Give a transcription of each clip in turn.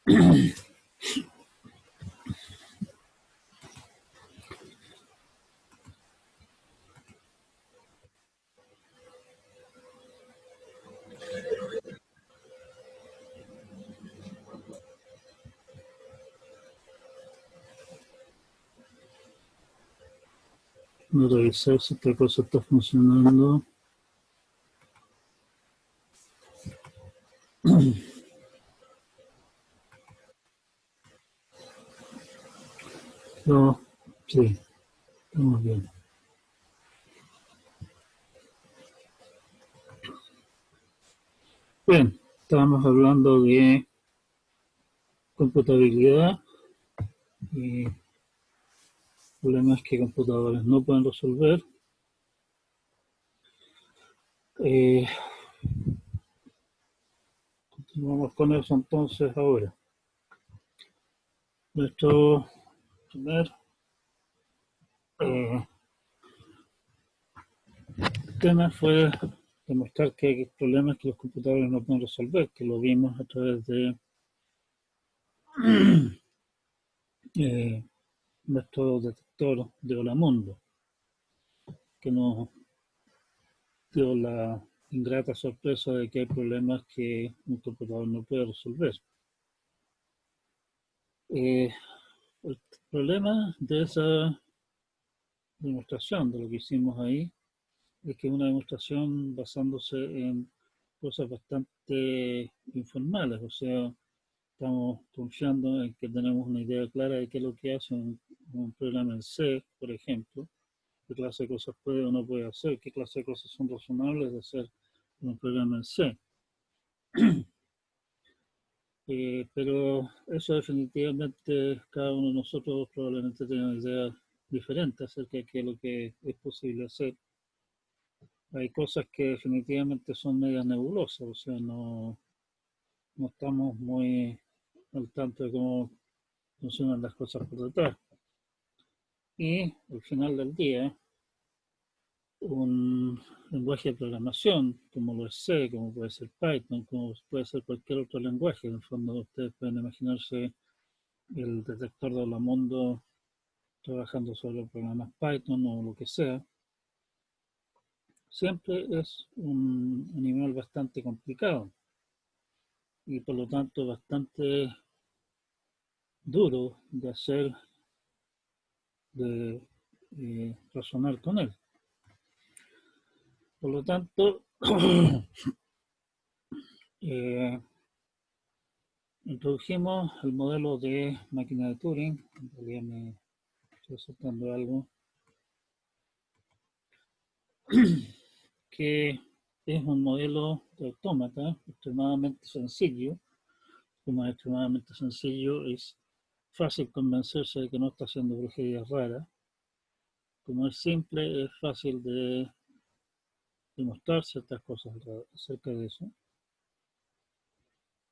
Voy a revisar si esta cosa está funcionando. No, sí, estamos bien. Bien, estábamos hablando de computabilidad y problemas que computadores no pueden resolver. Eh, Continuamos con eso entonces ahora. Nuestro primer eh, tema fue demostrar que hay problemas que los computadores no pueden resolver, que lo vimos a través de eh, nuestro detector de Holamundo, que nos dio la ingrata sorpresa de que hay problemas que un computador no puede resolver. El problema de esa demostración, de lo que hicimos ahí, es que es una demostración basándose en cosas bastante informales, o sea, estamos confiando en que tenemos una idea clara de qué es lo que hace un programa en C, por ejemplo, qué clase de cosas puede o no puede hacer, qué clase de cosas son razonables de hacer en un programa en C. Pero eso definitivamente cada uno de nosotros probablemente tiene una idea diferente acerca de qué es lo que es posible hacer. Hay cosas que definitivamente son medias nebulosas, o sea, no estamos muy al tanto de cómo funcionan las cosas por detrás. Y al final del día, un lenguaje de programación, como lo es C, como puede ser Python, como puede ser cualquier otro lenguaje, en el fondo ustedes pueden imaginarse el detector de Holamundo trabajando sobre programas Python o lo que sea, siempre es un animal bastante complicado y por lo tanto bastante duro de hacer, de razonar con él. Por lo tanto, eh, introdujimos el modelo de máquina de Turing. En realidad me estoy saltando algo que es un modelo de autómata extremadamente sencillo. Como es extremadamente sencillo, es fácil convencerse de que no está haciendo brujería rara. Como es simple, es fácil de demostrar ciertas cosas acerca de eso.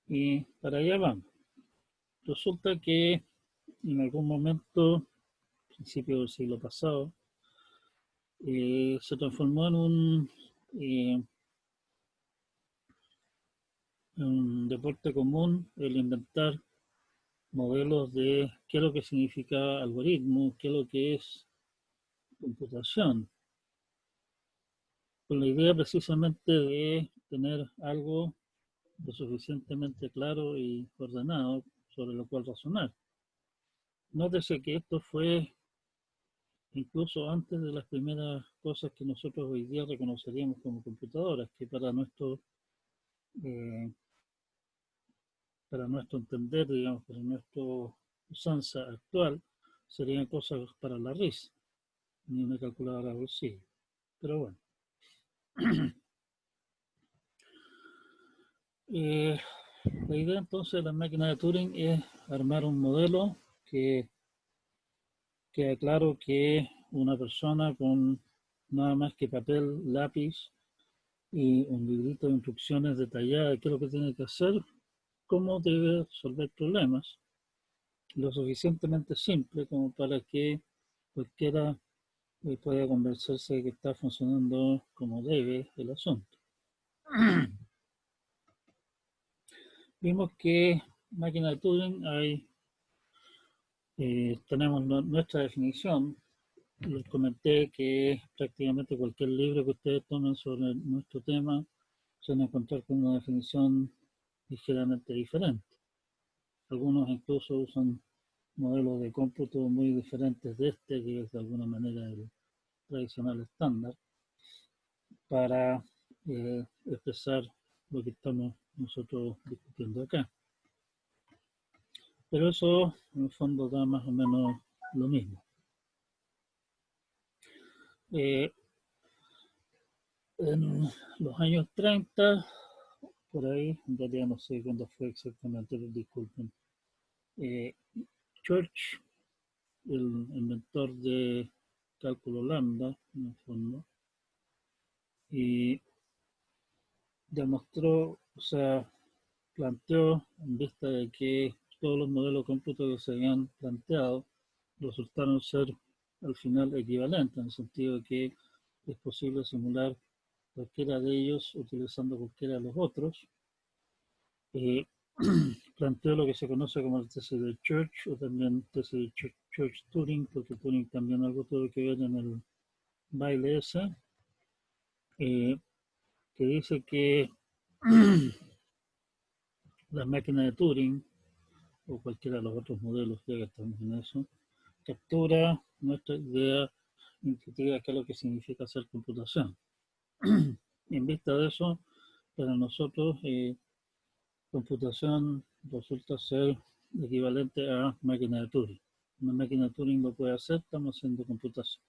Y para allá vamos. Resulta que en algún momento, principio del siglo pasado, se transformó eh, en un deporte común el inventar modelos de qué es lo que significa algoritmo, qué es lo que es computación, con la idea precisamente de tener algo lo suficientemente claro y ordenado sobre lo cual razonar. Nótese que esto fue incluso antes de las primeras cosas que nosotros hoy día reconoceríamos como computadoras, que eh, para nuestro entender, digamos, para nuestra usanza actual, serían cosas para la risa, ni una calculadora a bolsillo. Pero bueno. Eh, la idea entonces de la máquina de Turing es armar un modelo que queda claro que una persona con nada más que papel, lápiz y un librito de instrucciones detalladas de qué es lo que tiene que hacer, cómo debe resolver problemas, lo suficientemente simple como para que cualquiera pueda convencerse de que está funcionando como debe el asunto. Vimos que máquina de Turing tenemos nuestra definición. Les comenté que prácticamente cualquier libro que ustedes tomen sobre nuestro tema se van a encontrar con una definición ligeramente diferente. Algunos incluso usan modelos de cómputo muy diferentes de este, que es de alguna manera el tradicional estándar, para expresar lo que estamos nosotros discutiendo acá. Pero eso en el fondo da más o menos lo mismo. En los años 30, por ahí, en realidad no sé cuándo fue exactamente, disculpen, Church, el inventor de cálculo lambda, en el fondo, y demostró, o sea, planteó en vista de que todos los modelos de cómputo que se habían planteado resultaron ser al final equivalentes, en el sentido de que es posible simular cualquiera de ellos utilizando cualquiera de los otros. Planteó lo que se conoce como el tesis de Church o también tesis de Church-Turing, porque Turing también algo tuvo que ver en el baile ese, que dice que las máquinas de Turing o cualquiera de los otros modelos, ya que estamos en eso, captura nuestra idea intuitiva de qué es lo que significa hacer computación. En vista de eso, para nosotros, computación resulta ser equivalente a máquina de Turing. Una máquina de Turing lo puede hacer, estamos haciendo computación.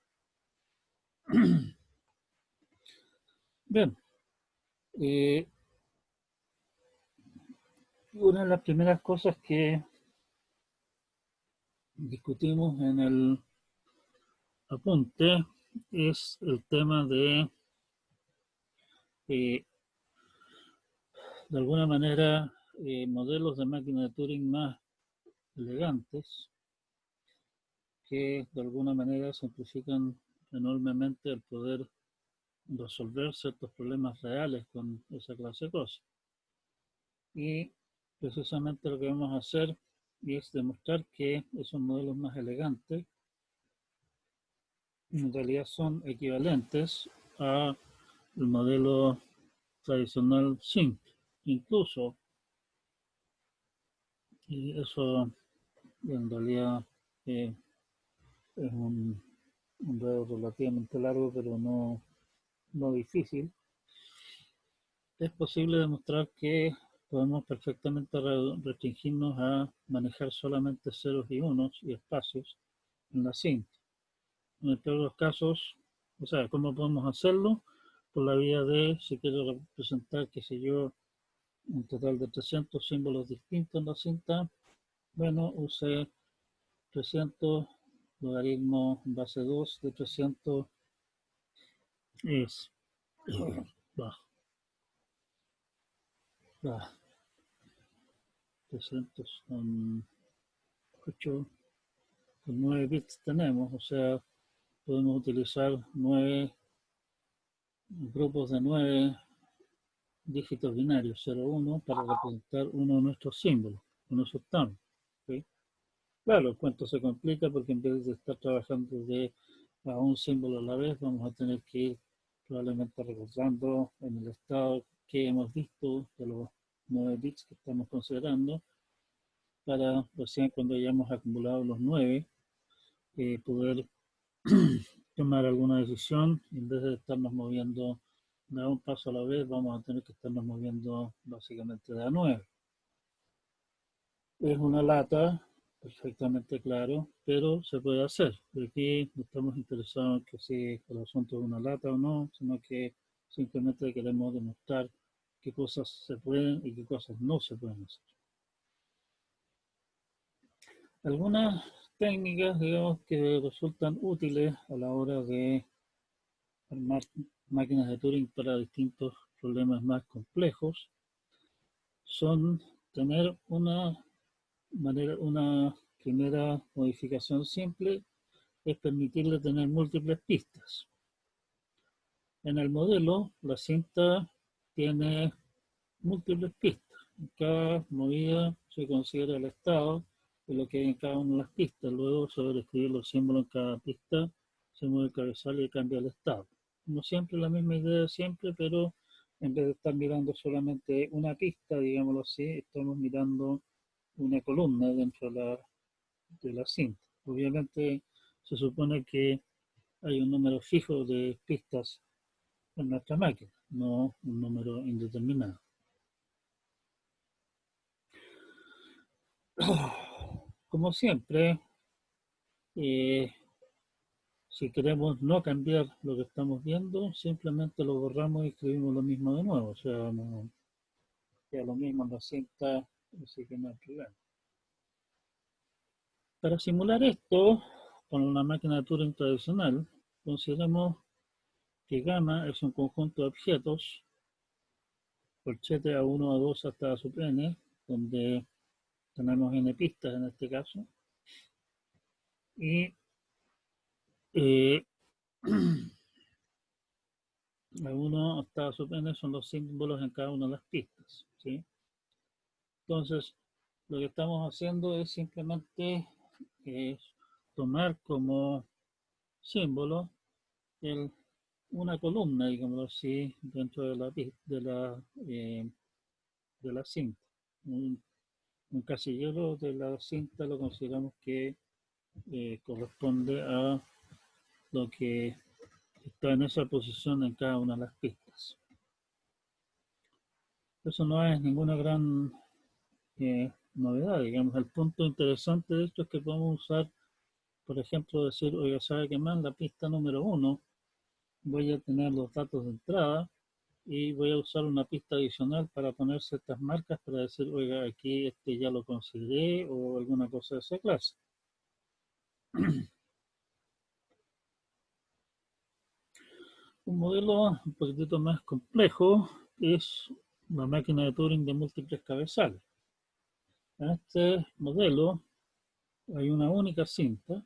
Bien, una de las primeras cosas que discutimos en el apunte es el tema de alguna manera, modelos de máquina de Turing más elegantes que de alguna manera simplifican enormemente el poder resolver ciertos problemas reales con esa clase de cosas. Y precisamente lo que vamos a hacer es demostrar que esos modelos más elegantes en realidad son equivalentes al modelo tradicional simple. Incluso, y eso en realidad es un dedo relativamente largo, pero no difícil, es posible demostrar que podemos perfectamente restringirnos a manejar solamente ceros y unos y espacios en la cinta. En el peor de los casos, o sea, ¿cómo podemos hacerlo? Por la vía de, si quiero representar, qué sé yo, un total de 300 símbolos distintos en la cinta, bueno, use 300 logaritmo base 2 de 300 es bah, bah, 300 son 8, con 9 bits tenemos, o sea, podemos utilizar 9 grupos de 9 dígitos binarios, 0, 1, para representar uno de nuestros símbolos, con eso estamos. ¿Sí? Claro, el cuento se complica porque en vez de estar trabajando a un símbolo a la vez, vamos a tener que ir probablemente recordando en el estado que hemos visto de los 9 bits que estamos considerando, para recién cuando hayamos acumulado los 9, poder tomar alguna decisión. En vez de estarnos moviendo de un paso a la vez, vamos a tener que estarnos moviendo básicamente de a 9. Es una lata, perfectamente claro, pero se puede hacer. Aquí no estamos interesados en que si el asunto es una lata o no, sino que simplemente queremos demostrar qué cosas se pueden y qué cosas no se pueden hacer. Algunas técnicas, digamos, que resultan útiles a la hora de armar máquinas de Turing para distintos problemas más complejos son tener una primera modificación simple, es permitirle tener múltiples pistas. En el modelo, la cinta tiene múltiples pistas. En cada movida se considera el estado de lo que hay en cada una de las pistas. Luego, sobre escribir los símbolos en cada pista, se mueve el cabezal y cambia el estado. No siempre la misma idea, siempre, pero en vez de estar mirando solamente una pista, digámoslo así, estamos mirando una columna dentro de la cinta. Obviamente, se supone que hay un número fijo de pistas en nuestra máquina, no un número indeterminado. Como siempre, si queremos no cambiar lo que estamos viendo, simplemente lo borramos y escribimos lo mismo de nuevo. O sea, no, queda lo mismo en la cinta, así que no hay problema. Para simular esto, con una máquina de Turing tradicional, consideremos que gamma es un conjunto de objetos, corchete A1, A2 hasta A sub n, donde tenemos n pistas en este caso, y A1 hasta A sub n son los símbolos en cada una de las pistas, ¿sí? Entonces, lo que estamos haciendo es simplemente tomar como símbolo una columna, digamos así, dentro de la cinta. Un casillero de la cinta lo consideramos que corresponde a lo que está en esa posición en cada una de las pistas. Eso no es ninguna gran novedad, digamos. El punto interesante de esto es que podemos usar, por ejemplo, decir, oiga, ¿sabe qué más? La pista número 1 voy a tener los datos de entrada y voy a usar una pista adicional para poner ciertas marcas para decir, oiga, aquí este ya lo consideré o alguna cosa de esa clase. Un modelo un poquitito más complejo es la máquina de Turing de múltiples cabezales. En este modelo hay una única cinta,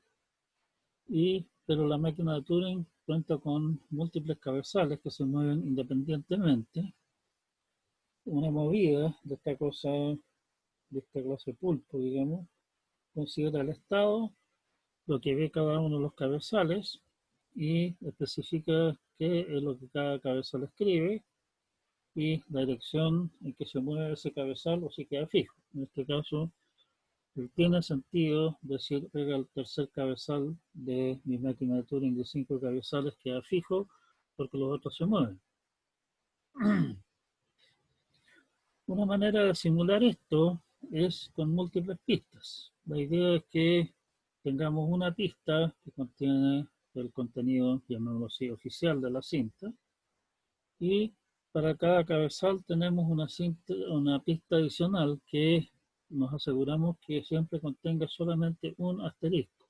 pero la máquina de Turing cuenta con múltiples cabezales que se mueven independientemente. Una movida de esta cosa, de esta clase pulpo, digamos, considera el estado, lo que ve cada uno de los cabezales y especifica qué es lo que cada cabezal escribe y la dirección en que se mueve ese cabezal o si queda fijo. En este caso, tiene sentido decir, oiga, el tercer cabezal de mi máquina de Turing de 5 cabezales queda fijo porque los otros se mueven. Una manera de simular esto es con múltiples pistas. La idea es que tengamos una pista que contiene el contenido, llamémoslo así, oficial de la cinta, y para cada cabezal tenemos una pista adicional que nos aseguramos que siempre contenga solamente un asterisco.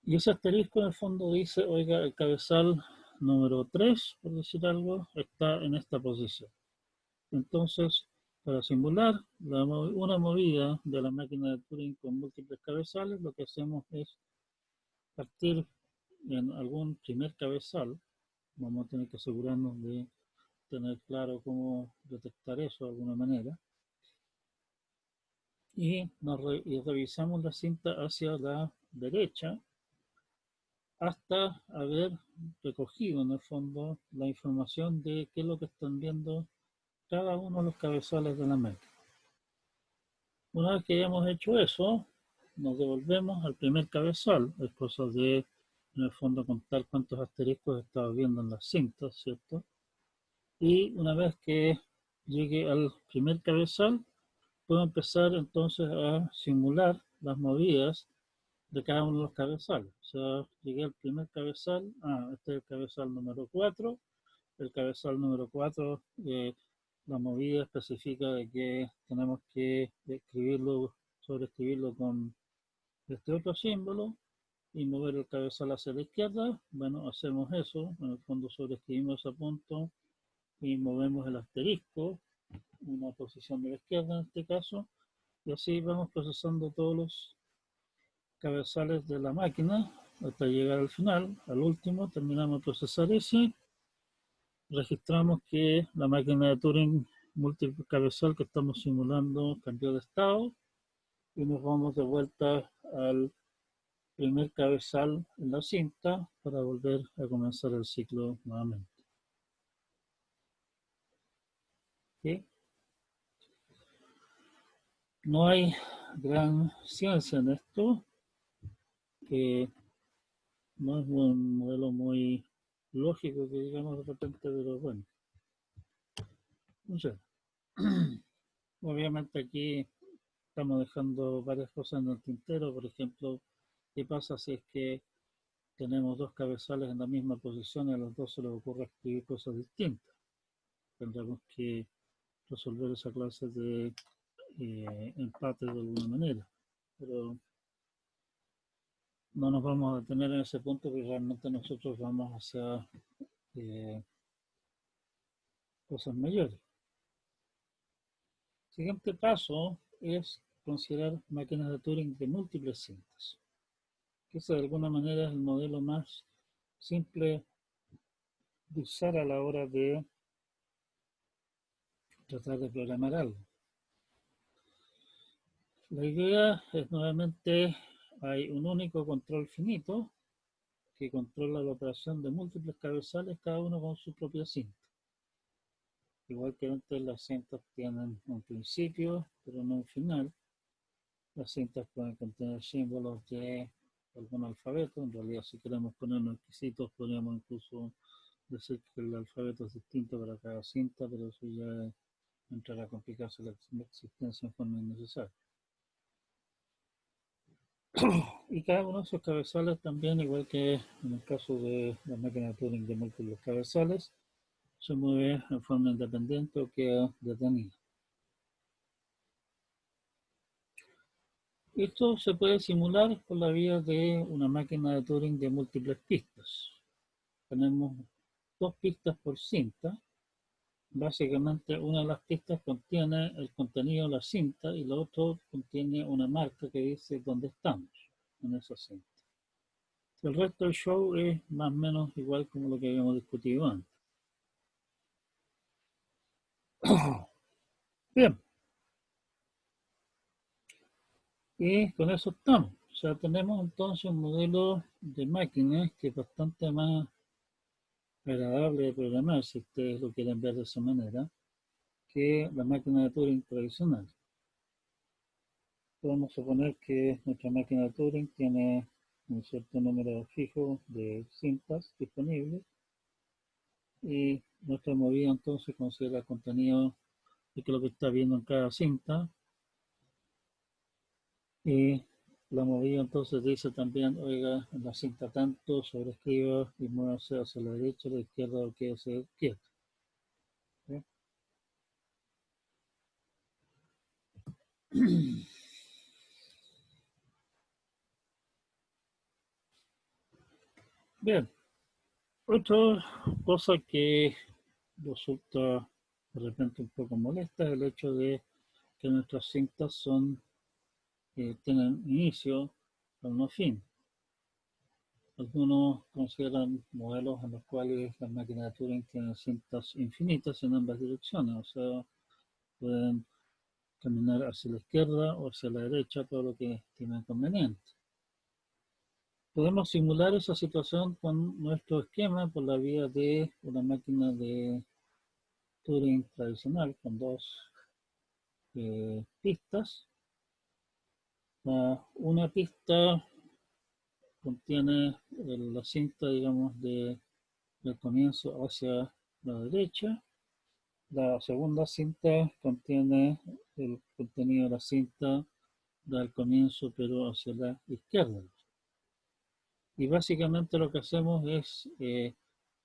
Y ese asterisco en el fondo dice, oiga, el cabezal número 3, por decir algo, está en esta posición. Entonces, para simular una movida de la máquina de Turing con múltiples cabezales, lo que hacemos es partir en algún primer cabezal. Vamos a tener que asegurarnos de tener claro cómo detectar eso de alguna manera. Y revisamos la cinta hacia la derecha hasta haber recogido en el fondo la información de qué es lo que están viendo cada uno de los cabezales de la máquina. Una vez que hayamos hecho eso, nos devolvemos al primer cabezal. Es cosa de, en el fondo, contar cuántos asteriscos estaba viendo en las cintas, ¿cierto? Y una vez que llegue al primer cabezal, puedo empezar entonces a simular las movidas de cada uno de los cabezales. O sea, llegué al primer cabezal, este es el cabezal número 4. El cabezal número 4, la movida especifica de que tenemos que sobreescribirlo con este otro símbolo y mover el cabezal hacia la izquierda. Bueno, hacemos eso, en el fondo sobreescribimos ese punto y movemos el asterisco, una posición de la izquierda en este caso, y así vamos procesando todos los cabezales de la máquina hasta llegar al final, al último, terminamos de procesar ese, registramos que la máquina de Turing múltiple cabezal que estamos simulando cambió de estado y nos vamos de vuelta al primer cabezal en la cinta para volver a comenzar el ciclo nuevamente. ¿Sí? No hay gran ciencia en esto, que no es un modelo muy lógico que digamos de repente, pero bueno, no sé. Obviamente aquí estamos dejando varias cosas en el tintero, por ejemplo, ¿qué pasa si es que tenemos dos cabezales en la misma posición y a los dos se les ocurre escribir cosas distintas? Tendremos que resolver esa clase de empate de alguna manera, pero no nos vamos a detener en ese punto porque realmente nosotros vamos hacia eh, cosas mayores. El siguiente paso es considerar máquinas de Turing de múltiples cintas, que ese de alguna manera es el modelo más simple de usar a la hora de tratar de programar algo. La idea es nuevamente, hay un único control finito que controla la operación de múltiples cabezales, cada uno con su propia cinta. Igual que antes, las cintas tienen un principio, pero no un final. Las cintas pueden contener símbolos de algún alfabeto. En realidad, si queremos ponernos exquisitos, podríamos incluso decir que el alfabeto es distinto para cada cinta, pero eso ya entrar a complicarse la existencia en forma innecesaria. Y cada uno de esos cabezales también, igual que en el caso de la máquina de Turing de múltiples cabezales, se mueve en forma independiente o queda detenida. Esto se puede simular por la vía de una máquina de Turing de múltiples pistas. Tenemos dos pistas por cinta. Básicamente una de las pistas contiene el contenido de la cinta y la otra contiene una marca que dice dónde estamos en esa cinta. El resto del show es más o menos igual como lo que habíamos discutido antes. Bien, y con eso estamos. O sea, tenemos entonces un modelo de máquinas que es bastante más agradable de programar, si ustedes lo quieren ver de esa manera, que la máquina de Turing tradicional. Podemos suponer que nuestra máquina de Turing tiene un cierto número fijo de cintas disponibles y nuestra movida entonces considera el contenido de lo que está viendo en cada cinta y la movida entonces dice también, oiga, en la cinta tanto, sobreescriba y muévase hacia la derecha, la izquierda o quédese quieto. ¿Sí? Bien, otra cosa que resulta de repente un poco molesta es el hecho de que nuestras cintas tienen inicio, pero no fin. Algunos consideran modelos en los cuales las máquinas de Turing tienen cintas infinitas en ambas direcciones, o sea, pueden caminar hacia la izquierda o hacia la derecha, todo lo que estimen conveniente. Podemos simular esa situación con nuestro esquema por la vía de una máquina de Turing tradicional con dos pistas. Una pista contiene la cinta, digamos, del comienzo hacia la derecha. La segunda cinta contiene el contenido de la cinta del comienzo, pero hacia la izquierda. Y básicamente lo que hacemos es,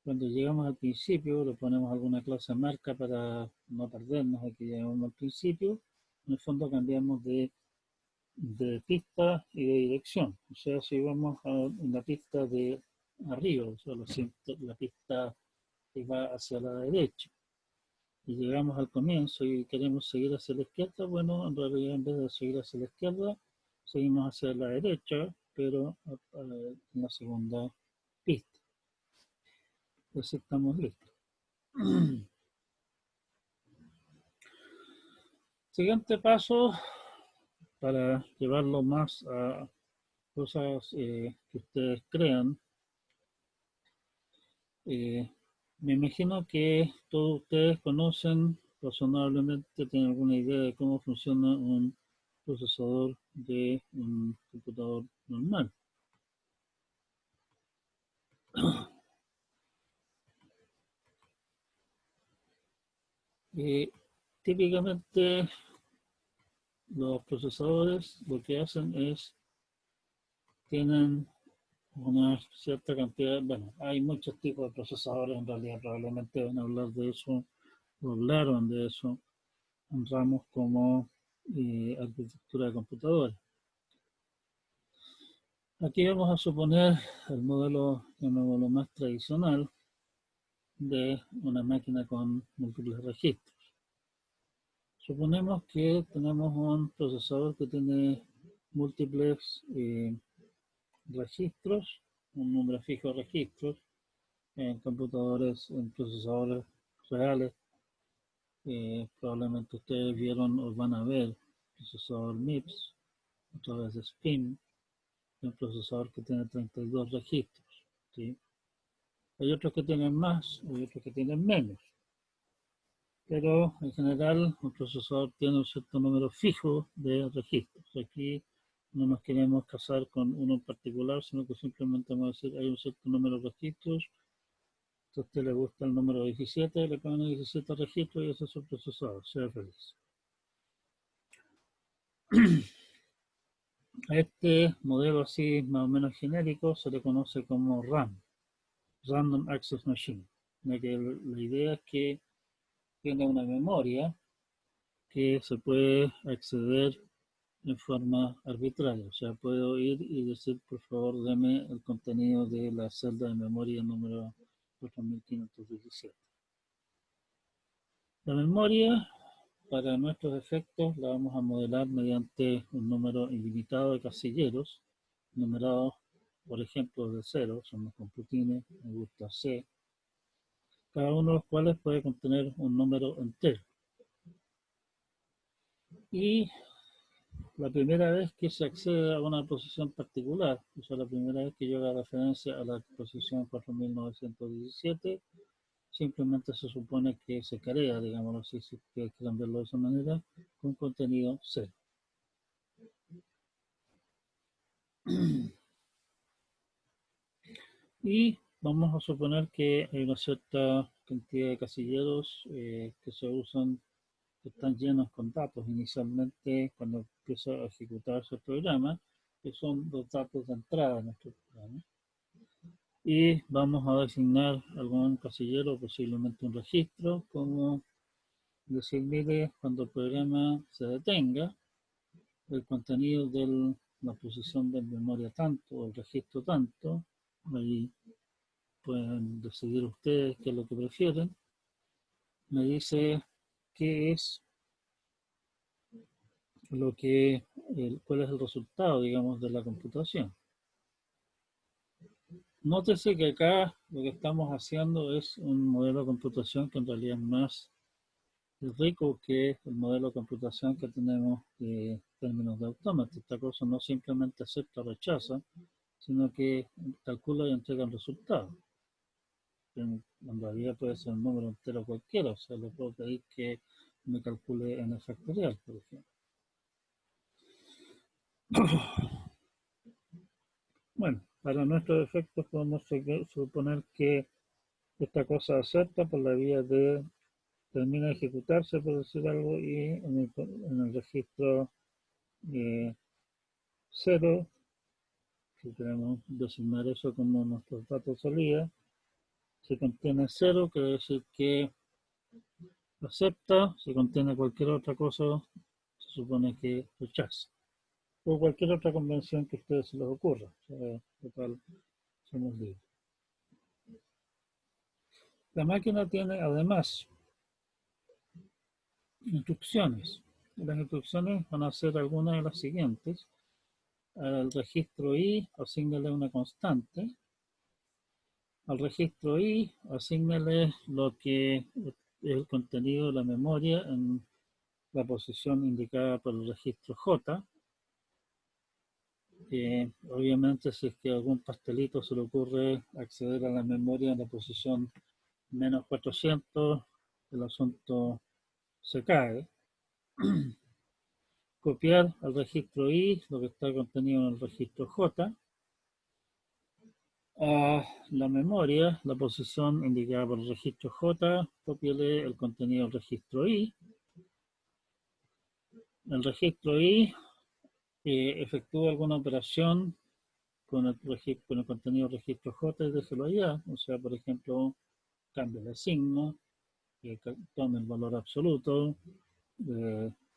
cuando llegamos al principio, le ponemos alguna clase de marca para no perdernos aquí llegamos al principio. En el fondo cambiamos de pista y de dirección. O sea, si vamos a la pista de arriba, o sea, la pista que va hacia la derecha, y llegamos al comienzo y queremos seguir hacia la izquierda, bueno, en realidad en vez de seguir hacia la izquierda, seguimos hacia la derecha, pero en la segunda pista. Así estamos listos. Siguiente paso, para llevarlo más a cosas que ustedes crean. Me imagino que todos ustedes conocen, razonablemente tienen alguna idea de cómo funciona un procesador de un computador normal. Típicamente los procesadores lo que hacen es, tienen una cierta cantidad, bueno, hay muchos tipos de procesadores en realidad, probablemente van a hablar de eso, o hablaron de eso en ramos como arquitectura de computadores. Aquí vamos a suponer el modelo, llamémoslo más tradicional, de una máquina con múltiples registros. Suponemos que tenemos un procesador que tiene múltiples registros, un número fijo de registros, en computadores, en procesadores reales. Probablemente ustedes vieron o van a ver procesador MIPS, a través de SPIN, un procesador que tiene 32 registros. ¿Sí? Hay otros que tienen más, hay otros que tienen menos. Pero en general un procesador tiene un cierto número fijo de registros. Aquí no nos queremos casar con uno en particular, sino que simplemente vamos a decir hay un cierto número de registros. Si a usted le gusta el número 17, le ponen 17 registros y ese es su procesador, sea feliz. A este modelo así más o menos genérico se le conoce como RAM, Random Access Machine, ya que la idea es que tiene una memoria que se puede acceder en forma arbitraria. O sea, puedo ir y decir, por favor, deme el contenido de la celda de memoria número 4517. La memoria, para nuestros efectos, la vamos a modelar mediante un número ilimitado de casilleros, numerados, por ejemplo, de 0, son los computines, me gusta C, cada uno de los cuales puede contener un número entero. Y la primera vez que se accede a una posición particular, o sea, la primera vez que yo haga referencia a la posición 4917, simplemente se supone que se crea, digámoslo así, si ustedes quieren verlo de esa manera, con contenido cero. Y vamos a suponer que hay una cierta cantidad de casilleros que se usan, que están llenos con datos inicialmente cuando empieza a ejecutarse el programa, que son los datos de entrada de nuestro programa. Y vamos a designar algún casillero, posiblemente un registro, como decir, mire, cuando el programa se detenga, el contenido de la posición de memoria tanto, o el registro tanto, ahí pueden decidir ustedes qué es lo que prefieren, me dice qué es lo que, cuál es el resultado, digamos, de la computación. Nótese que acá lo que estamos haciendo es un modelo de computación que en realidad es más rico que el modelo de computación que tenemos en términos de autómata. Esta cosa no simplemente acepta o rechaza, sino que calcula y entrega el resultado. En realidad puede ser un número entero cualquiera, o sea, le puedo pedir que me calcule n factorial, por ejemplo. Bueno, para nuestros efectos podemos suponer que esta cosa acepta por la vía de termina de ejecutarse, por decir algo, y en el registro 0, si queremos designar eso como nuestros datos de salida, si contiene 0, quiere decir que acepta, si contiene cualquier otra cosa, se supone que rechaza. O cualquier otra convención que a ustedes se les ocurra. O sea, total, somos libres. La máquina tiene además instrucciones. Las instrucciones van a ser algunas de las siguientes. Al registro I, asígnale una constante. Al registro I, asígnale lo que es el contenido de la memoria en la posición indicada por el registro J. Obviamente, si es que a algún pastelito se le ocurre acceder a la memoria en la posición menos 400, el asunto se cae. Copiar al registro I lo que está contenido en el registro J. A la memoria, la posición indicada por el registro J, copiale el contenido del registro I. El registro I efectúa alguna operación con el contenido del registro J y déjelo allá. O sea, por ejemplo, cambia de signo, tome el valor absoluto,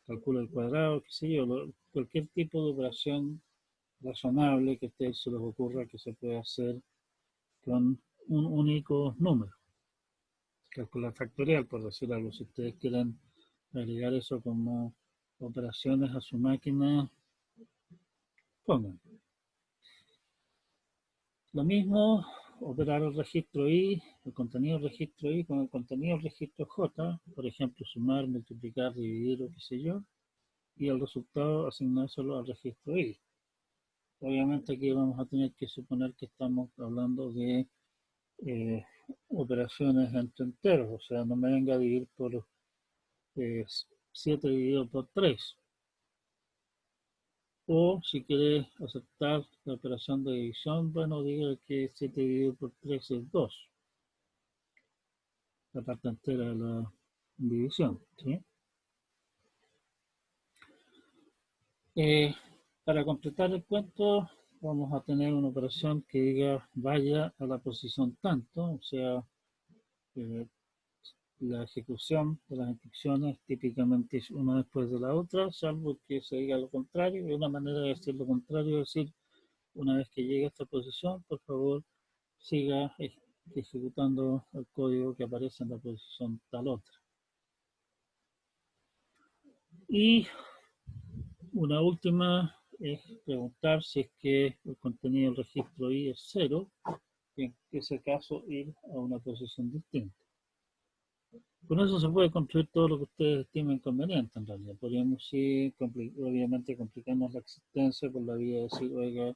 calcula el cuadrado, qué sé yo, cualquier tipo de operación razonable que a ustedes se les ocurra que se puede hacer con un único número. Calcular factorial, por decir algo, si ustedes quieren agregar eso como operaciones a su máquina, pongan. Lo mismo, operar el registro I, el contenido del registro I con el contenido del registro J, por ejemplo, sumar, multiplicar, dividir o qué sé yo, y el resultado asignárselo al registro I. Obviamente aquí vamos a tener que suponer que estamos hablando de operaciones entre enteros, o sea, no me venga a dividir por 7 dividido por 3. O si quiere aceptar la operación de división, bueno, diga que 7 dividido por 3 es 2, la parte entera de la división. ¿Sí? Para completar el cuento, vamos a tener una operación que diga vaya a la posición tanto, o sea, eh, la ejecución de las instrucciones típicamente es una después de la otra, salvo que se diga lo contrario. Y una manera de decir lo contrario es decir, una vez que llegue a esta posición, por favor, siga ejecutando el código que aparece en la posición tal otra. Y una última es preguntar si es que el contenido del registro I es 0, y en ese caso ir a una posición distinta. Con eso se puede construir todo lo que ustedes estimen conveniente en realidad. Podríamos sí, obviamente complicarnos la existencia por la vía de decir, oiga,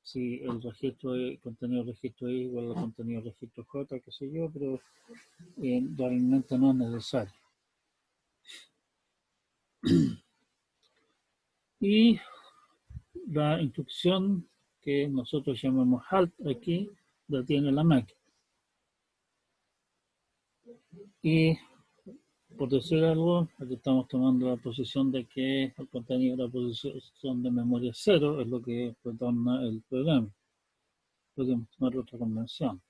si el registro el contenido del registro I igual al contenido del registro J, qué sé yo, pero realmente no es necesario. Y la instrucción que nosotros llamamos halt aquí la tiene la máquina. Y por decir algo, aquí estamos tomando la posición de que el contenido de la posición de memoria 0 es lo que retorna el programa. Podemos tomar otra convención,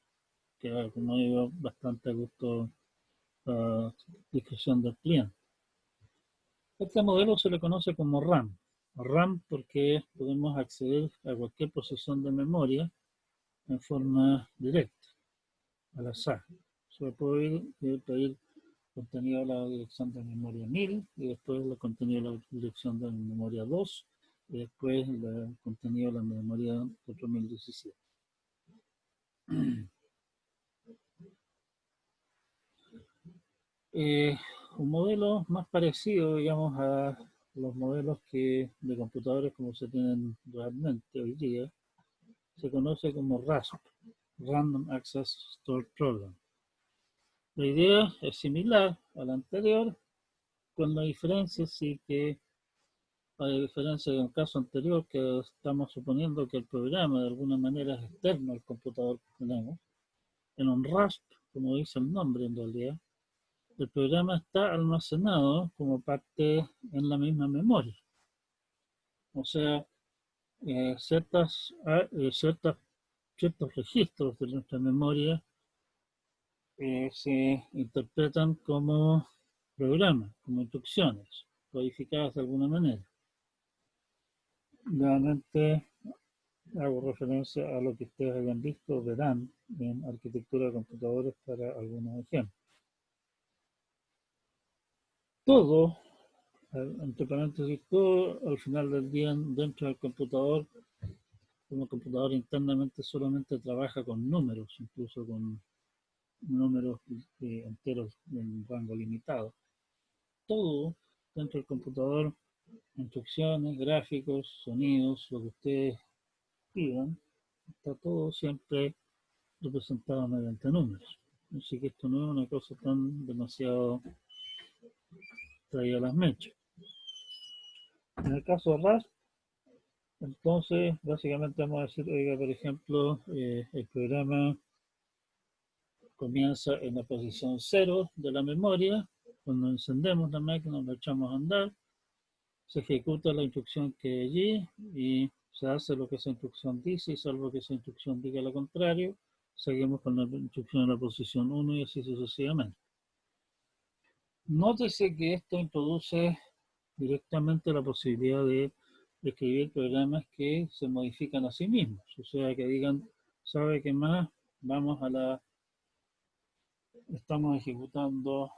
que como digo, bastante a gusto a discreción del cliente. Este modelo se le conoce como RAM. RAM porque podemos acceder a cualquier posición de memoria en forma directa, al azar. Se puede pedir contenido de la dirección de memoria 1000 y después el contenido de la dirección de memoria 2 y después el contenido de la memoria 4017. Un modelo más parecido, digamos, a los modelos de computadores como se tienen realmente hoy día, se conoce como RASP, Random Access Store Program. La idea es similar a la anterior, con la diferencia sí que, a diferencia del caso anterior, que estamos suponiendo que el programa de alguna manera es externo al computador que tenemos, en un RASP, como dice el nombre en realidad, el programa está almacenado como parte en la misma memoria. O sea, ciertos registros de nuestra memoria se interpretan como programas, como instrucciones, codificadas de alguna manera. Nuevamente hago referencia a lo que ustedes hayan visto o verán en arquitectura de computadores para algunos ejemplos. Todo, entre paréntesis, todo al final del día dentro del computador, como computador internamente solamente trabaja con números, incluso con números enteros en rango limitado. todo dentro del computador, instrucciones, gráficos, sonidos, lo que ustedes pidan, está todo siempre representado mediante números. Así que esto no es una cosa tan demasiado traída a las mechas. En el caso de RAS, entonces básicamente vamos a decir, oiga, por ejemplo, el programa comienza en la posición 0 de la memoria. Cuando encendemos la máquina, la echamos a andar, se ejecuta la instrucción que hay allí y se hace lo que esa instrucción dice, y salvo que esa instrucción diga lo contrario, seguimos con la instrucción en la posición 1 y así sucesivamente. Nótese que esto introduce directamente la posibilidad de escribir programas que se modifican a sí mismos, o sea, que digan, ¿sabe qué más? Vamos a la... Estamos ejecutando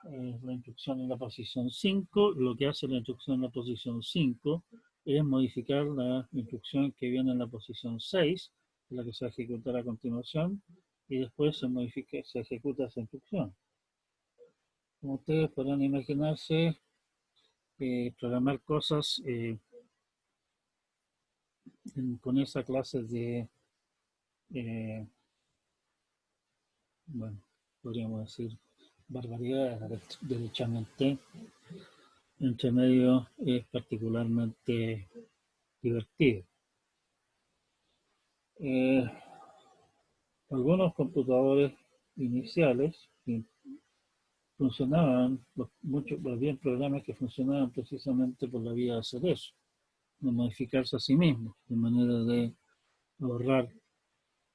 la instrucción en la posición 5, lo que hace la instrucción en la posición 5 es modificar la instrucción que viene en la posición 6, la que se va a ejecutar a continuación, y después se ejecuta esa instrucción. Como ustedes podrán imaginarse, programar cosas con esa clase de, eh, bueno, podríamos decir, barbaridades derechamente, entre medio es particularmente divertido. Eh, Algunos computadores iniciales funcionaban, había programas que funcionaban precisamente por la vía de hacer eso, de modificarse a sí mismos, de manera de ahorrar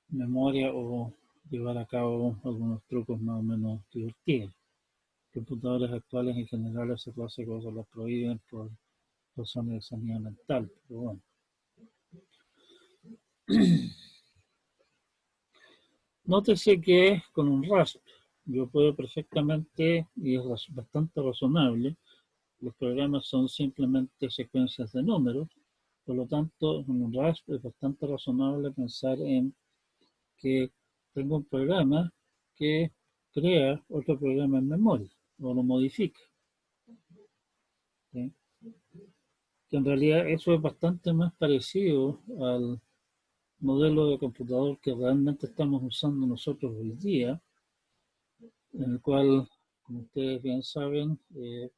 memoria o llevar a cabo algunos trucos más o menos divertidos. Computadores actuales en general esa clase de cosas las prohíben por razones de sanidad mental, pero bueno. Nótese que con un RASP yo puedo perfectamente, y es bastante razonable, los programas son simplemente secuencias de números, por lo tanto en un RASP es bastante razonable pensar en que tengo un programa que crea otro programa en memoria o lo modifica. ¿Sí? Que en realidad eso es bastante más parecido al modelo de computador que realmente estamos usando nosotros hoy día, en el cual, como ustedes bien saben,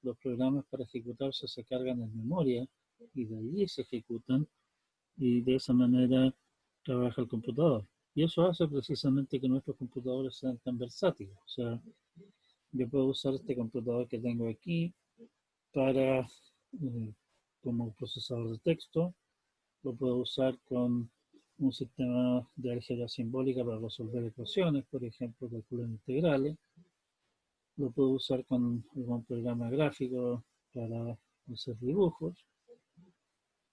los programas para ejecutarse se cargan en memoria y de allí se ejecutan y de esa manera trabaja el computador. Y eso hace precisamente que nuestros computadores sean tan versátiles. O sea, yo puedo usar este computador que tengo aquí para como procesador de texto, lo puedo usar con un sistema de álgebra simbólica para resolver ecuaciones, por ejemplo, calcular integrales, lo puedo usar con algún programa gráfico para hacer dibujos,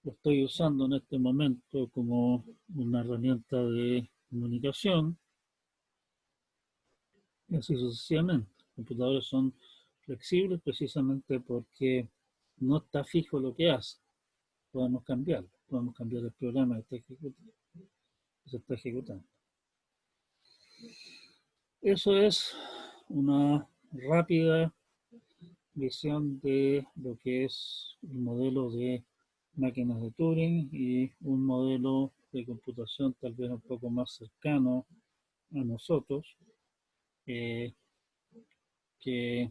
lo estoy usando en este momento como una herramienta de comunicación, y así sucesivamente. Los computadores son flexibles precisamente porque no está fijo lo que hace. Podemos cambiarlo, podemos cambiar el programa que se está ejecutando. Eso es una rápida visión de lo que es el modelo de máquinas de Turing y un modelo de computación tal vez un poco más cercano a nosotros, eh, que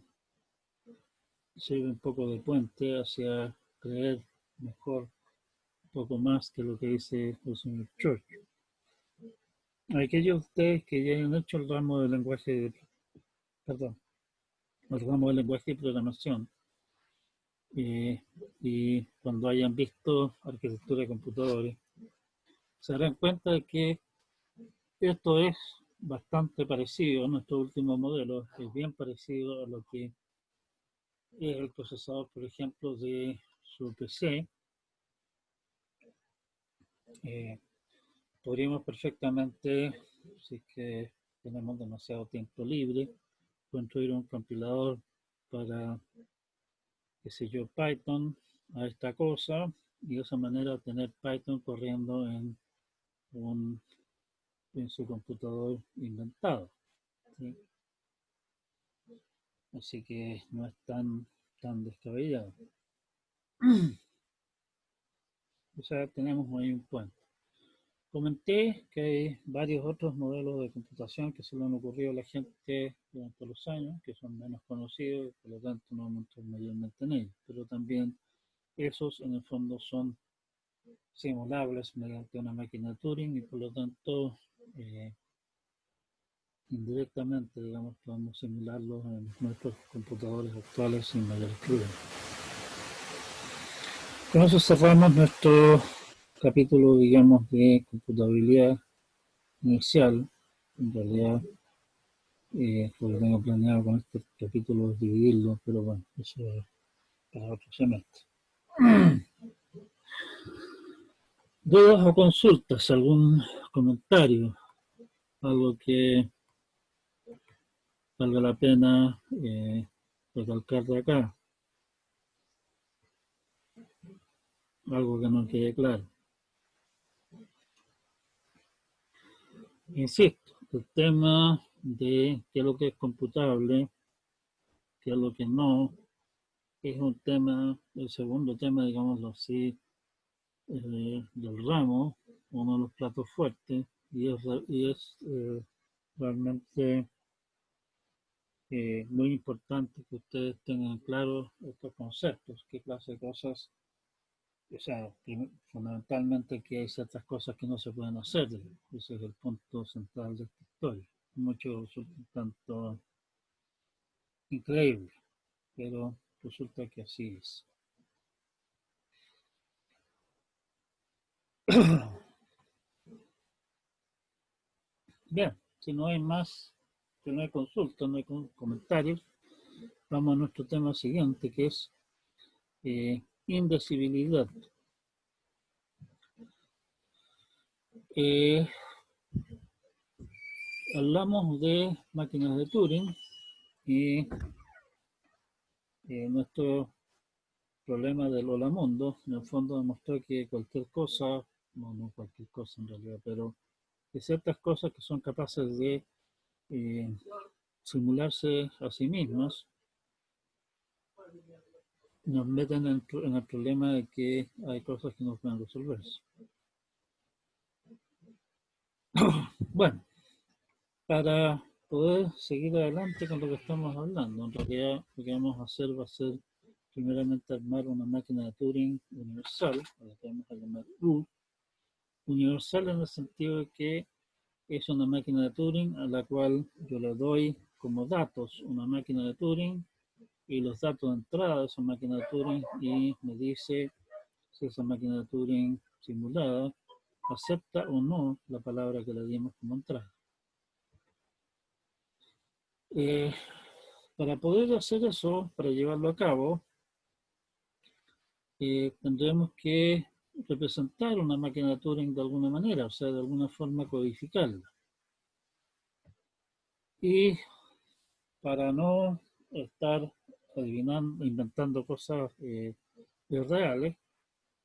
sirve un poco de puente hacia creer mejor un poco más que lo que dice el señor Church. Aquellos de ustedes que ya han hecho el ramo de lenguaje, perdón, el ramo de lenguaje y programación, y cuando hayan visto arquitectura de computadores, se darán cuenta de que esto es bastante parecido, nuestro último modelo es bien parecido a lo que es el procesador, por ejemplo, de su PC. Podríamos perfectamente, si es que tenemos demasiado tiempo libre, construir un compilador para, qué sé yo, Python a esta cosa y de esa manera tener Python corriendo en su computador inventado. ¿Sí? Así que no es tan tan descabellado. O sea, tenemos ahí un puente. Comenté que hay varios otros modelos de computación que se le han ocurrido a la gente durante los años, que son menos conocidos y por lo tanto no vamos a entrar mayormente en ellos. Pero también esos en el fondo son simulables mediante una máquina de Turing y por lo tanto indirectamente, digamos, podemos simularlos en nuestros computadores actuales sin mayor problema. Con eso cerramos nuestro capítulo, digamos, de computabilidad inicial. En realidad, lo que tengo planeado con este capítulo es dividirlo, pero bueno, eso es para otro semestre. ¿Dudas o consultas? ¿Algún comentario? Algo que valga la pena recalcar de acá. Algo que no quede claro. Insisto, el tema de qué es lo que es computable, qué es lo que no, es un tema, el segundo tema, digámoslo así, del ramo, uno de los platos fuertes, y es realmente muy importante que ustedes tengan claros estos conceptos, qué clase de cosas, o sea, fundamentalmente que hay ciertas cosas que no se pueden hacer, ese es el punto central de esta historia. Muchos resultan tanto increíble, pero resulta que así es. Bien, si no hay más, si no hay consultas, no hay comentarios, vamos a nuestro tema siguiente, que es indecibilidad. Eh, hablamos de máquinas de Turing y nuestro problema del Holamundo, en el fondo demostró que cualquier cosa, no cualquier cosa en realidad, pero de ciertas cosas que son capaces de simularse a sí mismas, nos meten en el problema de que hay cosas que no pueden resolverse. Bueno, para poder seguir adelante con lo que estamos hablando, en realidad lo que vamos a hacer va a ser primeramente armar una máquina de Turing universal, a la que vamos a llamar U, universal en el sentido de que es una máquina de Turing a la cual yo le doy como datos una máquina de Turing y los datos de entrada de esa máquina de Turing y me dice si esa máquina de Turing simulada acepta o no la palabra que le dimos como entrada. Para poder hacer eso, para llevarlo a cabo, tendremos que representar una máquina de Turing de alguna manera, o sea, de alguna forma codificarla. Y para no estar adivinando, inventando cosas irreales,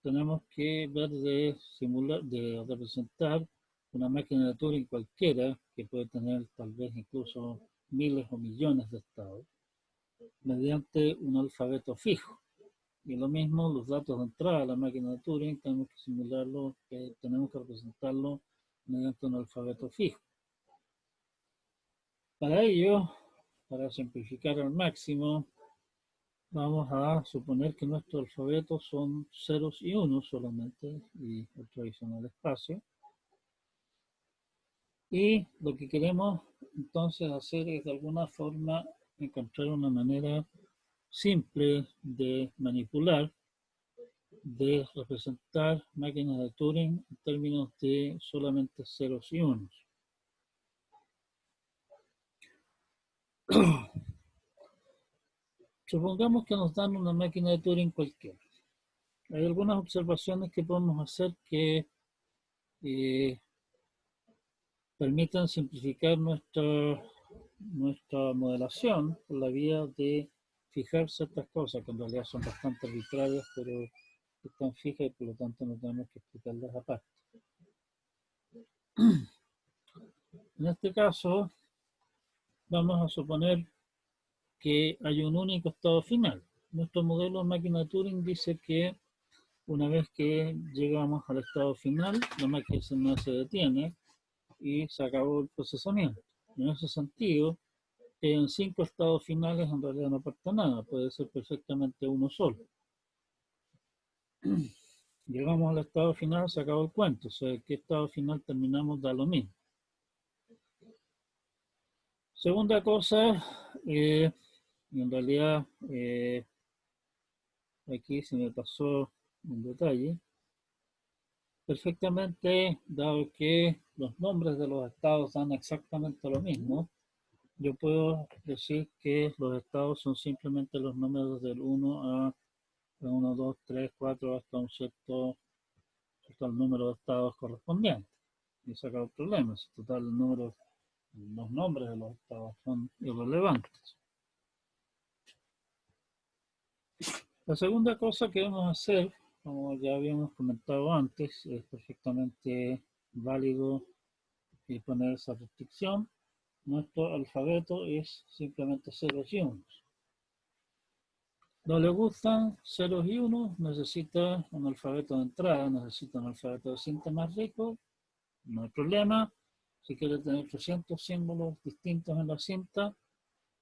tenemos que ver de simular, de representar una máquina de Turing cualquiera, que puede tener tal vez incluso miles o millones de estados, mediante un alfabeto fijo. Y lo mismo, los datos de entrada a la máquina de Turing, tenemos que simularlo, tenemos que representarlo mediante un alfabeto fijo. Para ello, para simplificar al máximo, vamos a suponer que nuestros alfabetos son ceros y unos solamente, y el tradicional espacio. Y lo que queremos entonces hacer es de alguna forma encontrar una manera simple de manipular, de representar máquinas de Turing en términos de solamente ceros y unos. Supongamos que nos dan una máquina de Turing cualquiera. Hay algunas observaciones que podemos hacer que permitan simplificar nuestra modelación por la vía de fijar ciertas cosas que en realidad son bastante arbitrarias, pero están fijas y por lo tanto no tenemos que explicarlas aparte. En este caso, vamos a suponer que hay un único estado final. nuestro modelo de máquina de Turing dice que una vez que llegamos al estado final, la máquina no se detiene y se acabó el procesamiento. En ese sentido, en 5 estados finales en realidad no falta nada, puede ser perfectamente uno solo. Llegamos al estado final, se acabó el cuento, o sea, qué estado final terminamos da lo mismo. Segunda cosa, en realidad aquí se me pasó un detalle, perfectamente, dado que los nombres de los estados dan exactamente lo mismo, yo puedo decir que los estados son simplemente los números del 1 a 1, 2, 3, 4 hasta un cierto el número de estados correspondientes. Y se acaba el problema. Si total el número, los nombres de los estados son irrelevantes. La segunda cosa que vamos a hacer, como ya habíamos comentado antes, es perfectamente válido poner esa restricción. Nuestro alfabeto es simplemente ceros y unos. No le gustan ceros y unos, necesita un alfabeto de entrada, necesita un alfabeto de cinta más rico, no hay problema. Si quiere tener 300 símbolos distintos en la cinta,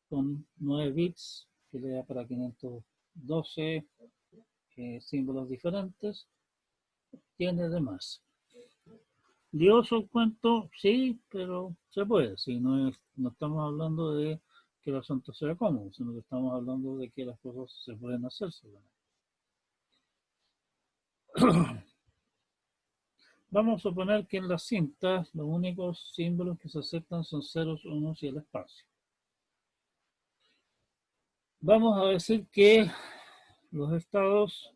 con 9 bits, que le da para 512 símbolos diferentes, tiene de más. Lioso el cuento, sí, pero se puede. Si no, no estamos hablando de que el asunto sea cómodo, sino que estamos hablando de que las cosas se pueden hacer solamente. Vamos a suponer que en las cintas los únicos símbolos que se aceptan son ceros, unos y el espacio. Vamos a decir que los estados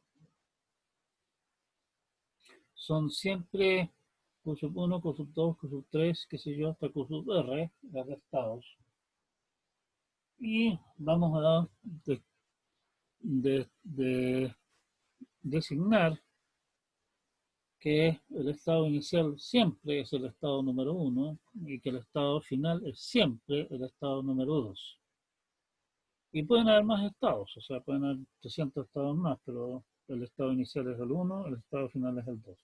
son siempre Q1, Q2, Q3, qué sé yo, hasta Q R estados. Y vamos a designar que el estado inicial siempre es el estado número 1 y que el estado final es siempre el estado número 2. Y pueden haber más estados, o sea, pueden haber 300 estados más, pero el estado inicial es el 1, el estado final es el 2.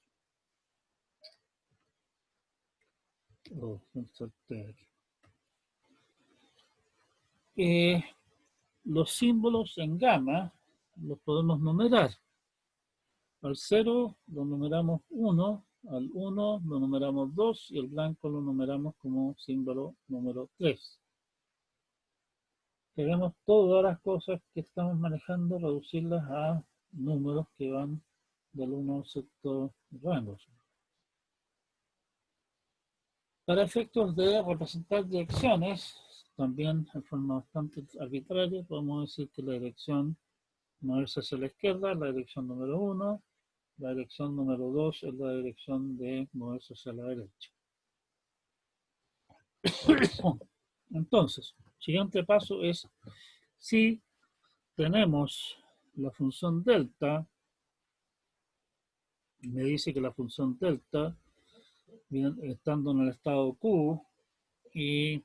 Los símbolos en gamma los podemos numerar. Al 0 lo numeramos 1, al 1 lo numeramos 2 y el blanco lo numeramos como símbolo número 3. Queremos todas las cosas que estamos manejando, reducirlas a números que van del 1 a cierto rango. Para efectos de representar direcciones, también en forma bastante arbitraria, podemos decir que la dirección moverse hacia la izquierda, la dirección número 1, la dirección número 2 es la dirección de moverse hacia la derecha. Entonces, el siguiente paso es, si tenemos la función delta, me dice que la función delta, estando en el estado Q y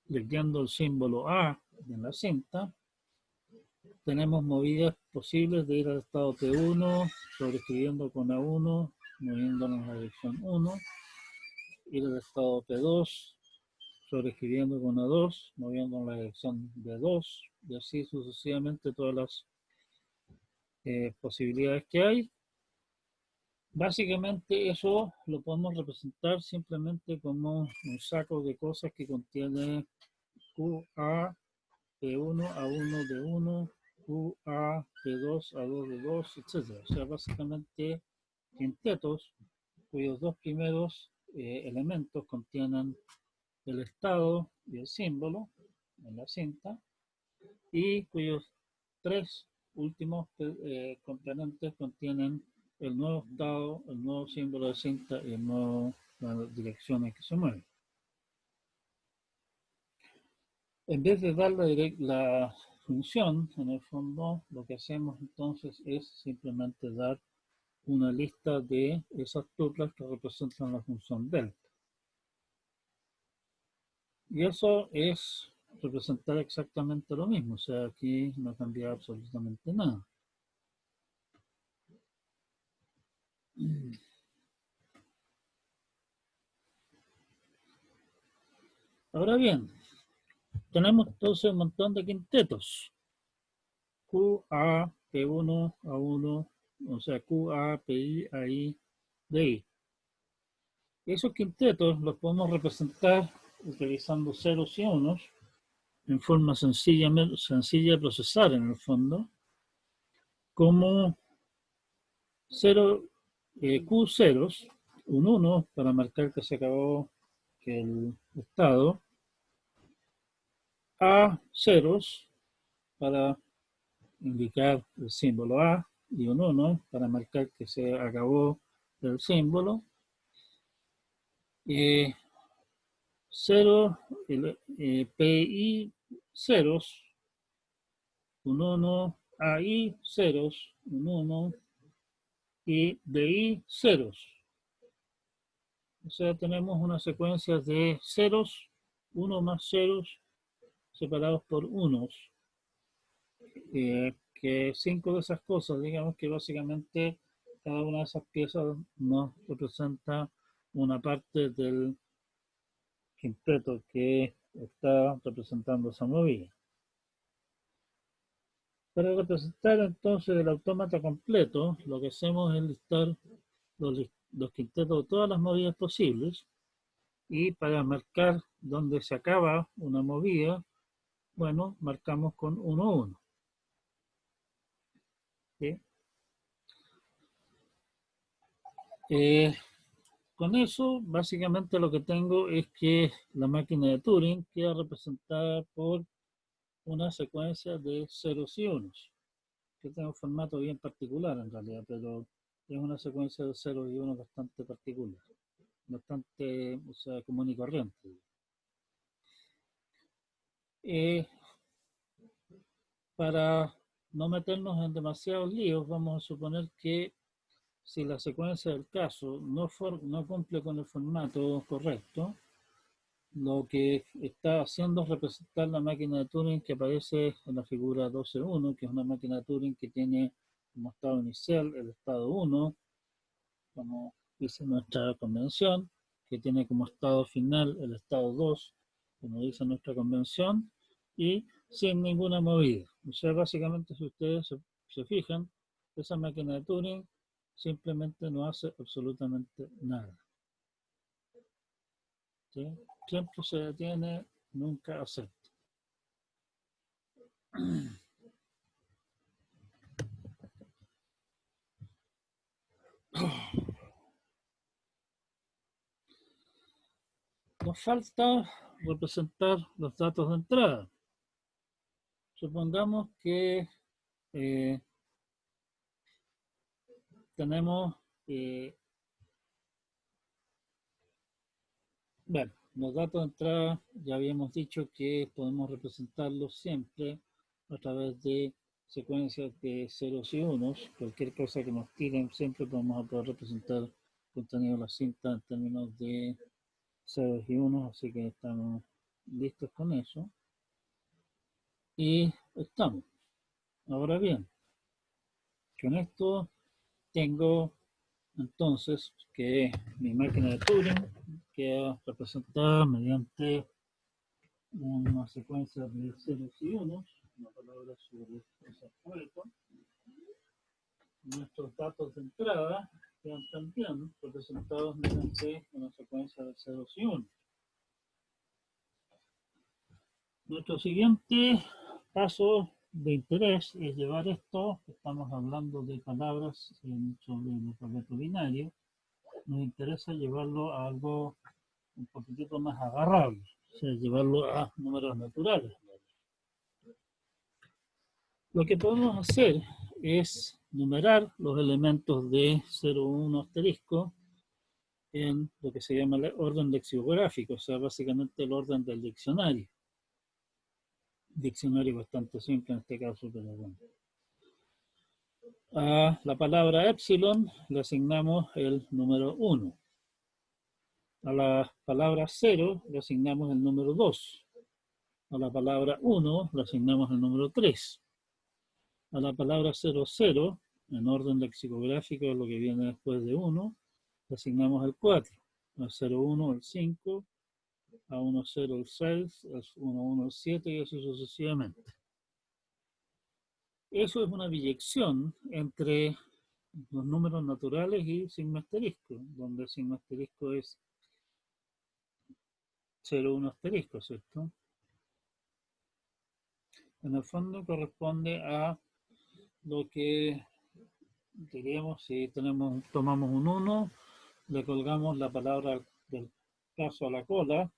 leyendo el símbolo A en la cinta, tenemos movidas posibles de ir al estado T1, sobreescribiendo con A1, moviéndonos en la dirección 1, ir al estado P2, sobreescribiendo con A2, moviendo en la dirección B2, y así sucesivamente todas las posibilidades que hay. Básicamente eso lo podemos representar simplemente como un saco de cosas que contiene QA, P1, A1, D1, QA, P2, A2, D2, etc. O sea, básicamente quintetos cuyos dos primeros elementos contienen el estado y el símbolo en la cinta y cuyos tres últimos componentes contienen el nuevo estado, el nuevo símbolo de cinta y las direcciones que se mueven. En vez de dar la función, en el fondo, lo que hacemos entonces es simplemente dar una lista de esas tuplas que representan la función delta. Y eso es representar exactamente lo mismo, o sea, aquí no cambia absolutamente nada. Ahora bien, tenemos entonces un montón de quintetos. Q, A, P1, A1, o sea, Q, A, PI, AI, DI. Esos quintetos los podemos representar utilizando ceros y unos en forma sencilla de procesar en el fondo, como 0, Q ceros, un 1 para marcar que se acabó el estado, A ceros para indicar el símbolo A y un 1 para marcar que se acabó el símbolo, 0, PI ceros, un 1, AI ceros, un 1 y DI ceros. O sea, tenemos una secuencia de ceros, 1 más ceros separados por unos. Que 5 de esas cosas, digamos que básicamente cada una de esas piezas nos representa una parte del quinteto que está representando esa movida. Para representar entonces el autómata completo, lo que hacemos es listar los quintetos de todas las movidas posibles, y para marcar dónde se acaba una movida, bueno, marcamos con 1, 1. ¿Sí? Con eso, básicamente lo que tengo es que la máquina de Turing queda representada por una secuencia de ceros y unos, que tiene un formato bien particular en realidad, pero es una secuencia de ceros y unos bastante particular, bastante, o sea, común y corriente. Para no meternos en demasiados líos, vamos a suponer que si la secuencia del caso no cumple con el formato correcto, lo que está haciendo es representar la máquina de Turing que aparece en la figura 12.1, que es una máquina de Turing que tiene como estado inicial el estado 1, como dice nuestra convención, que tiene como estado final el estado 2, como dice nuestra convención, y sin ninguna movida. O sea, básicamente, si ustedes se fijan, esa máquina de Turing simplemente no hace absolutamente nada. ¿Sí? Siempre se detiene, nunca acepta. Nos falta representar los datos de entrada. Supongamos que tenemos, bueno, los datos de entrada ya habíamos dicho que podemos representarlos siempre a través de secuencias de ceros y unos. Cualquier cosa que nos tiren siempre vamos a poder representar contenido de la cinta en términos de ceros y unos, así que estamos listos con eso. Y estamos. Ahora bien, con esto tengo entonces que mi máquina de Turing queda representada mediante una secuencia de ceros y unos, una palabra sobre ese juego. Nuestros datos de entrada quedan también representados mediante una secuencia de ceros y unos. Nuestro siguiente paso de interés es llevar esto, estamos hablando de palabras sobre el alfabeto binario, nos interesa llevarlo a algo un poquitito más agarrable, o sea, llevarlo a números naturales. Lo que podemos hacer es numerar los elementos de 0, 1 asterisco en lo que se llama el orden lexicográfico, o sea, básicamente el orden del diccionario. Diccionario bastante simple en este caso, pero bueno. A la palabra epsilon le asignamos el número 1. A la palabra 0 le asignamos el número 2. A la palabra 1 le asignamos el número 3. A la palabra 00, en orden lexicográfico, es lo que viene después de 1, le asignamos el 4. Al 01 el 5, a 10 el 6, al 11 el 7 y así sucesivamente. Eso es una biyección entre los números naturales y signo asterisco, donde el signo asterisco es 01 asterisco, ¿cierto? En el fondo corresponde a lo que diríamos si tomamos un 1, le colgamos la palabra del caso a la cola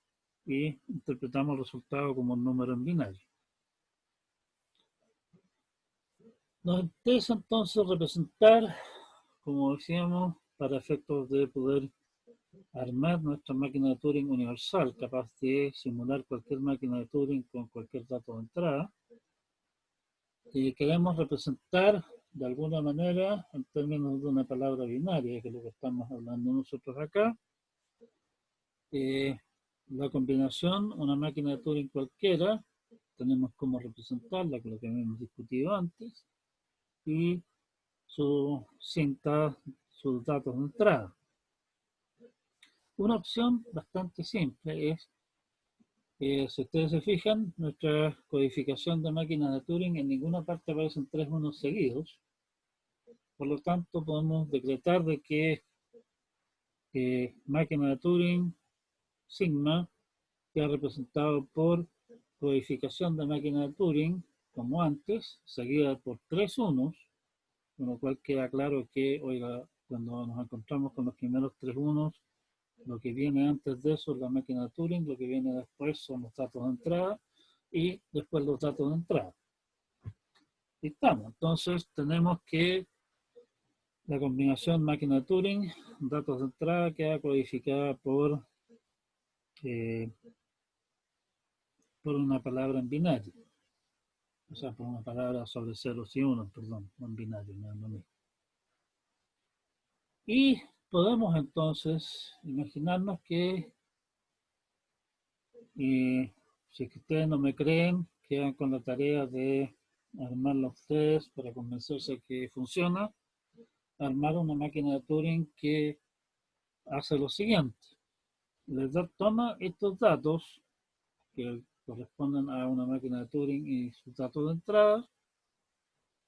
y interpretamos el resultado como un número en binario. Nos interesa entonces representar, como decíamos, para efectos de poder armar nuestra máquina de Turing universal, capaz de simular cualquier máquina de Turing con cualquier dato de entrada. Y queremos representar de alguna manera, en términos de una palabra binaria, que es lo que estamos hablando nosotros acá, la combinación, una máquina de Turing cualquiera, tenemos cómo representarla, que es lo que hemos discutido antes, y su cinta, sus datos de entrada. Una opción bastante simple es, si ustedes se fijan, nuestra codificación de máquinas de Turing en ninguna parte aparecen 3 unos seguidos. Por lo tanto, podemos decretar de que máquina de Turing sigma queda representado por codificación de máquina de Turing, como antes, seguida por 3 unos, con lo cual queda claro que, oiga, cuando nos encontramos con los primeros 3 unos, lo que viene antes de eso es la máquina de Turing, lo que viene después son los datos de entrada y después los datos de entrada. Y estamos. Entonces tenemos que la combinación máquina de Turing, datos de entrada, queda codificada por una palabra en binario. O sea, por una palabra sobre ceros y unos, perdón, no en binario, no es lo mismo. Y podemos entonces imaginarnos que, si es que ustedes no me creen, quedan con la tarea de armarla ustedes para convencerse que funciona, armar una máquina de Turing que hace lo siguiente. Les toma estos datos que corresponden a una máquina de Turing y sus datos de entrada,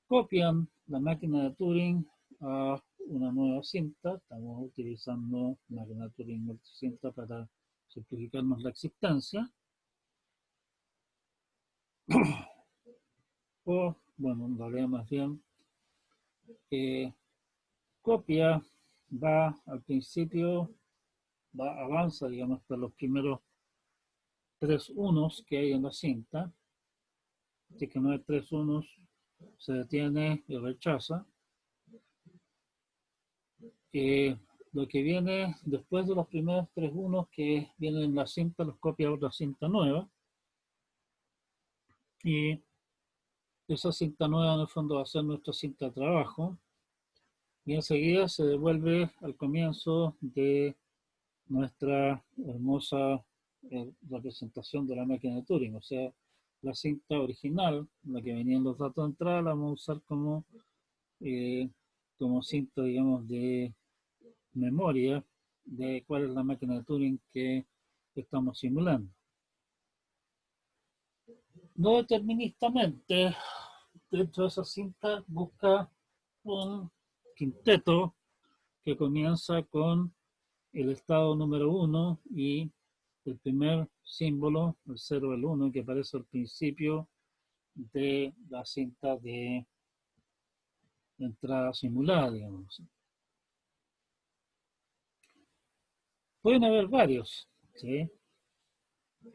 copian la máquina de Turing a una nueva cinta. Estamos utilizando máquina de Turing multicinta para simplificarnos la existencia. O, bueno, en realidad más bien, copia, va al principio, avanza, digamos, hasta los primeros 3 unos que hay en la cinta. Si que no hay 3 unos, se detiene y rechaza. Lo que viene después de los primeros 3 unos que vienen en la cinta, los copia a otra cinta nueva. Y esa cinta nueva en el fondo va a ser nuestra cinta de trabajo. Y enseguida se devuelve al comienzo de nuestra hermosa representación de la máquina de Turing. O sea, la cinta original, la que venían los datos de entrada, la vamos a usar como cinta, digamos, de memoria de cuál es la máquina de Turing que estamos simulando. No deterministamente, dentro de esa cinta busca un quinteto que comienza con el estado número 1 y el primer símbolo, el 0, el 1, que aparece al principio de la cinta de entrada simulada, digamos. Pueden haber varios, ¿sí?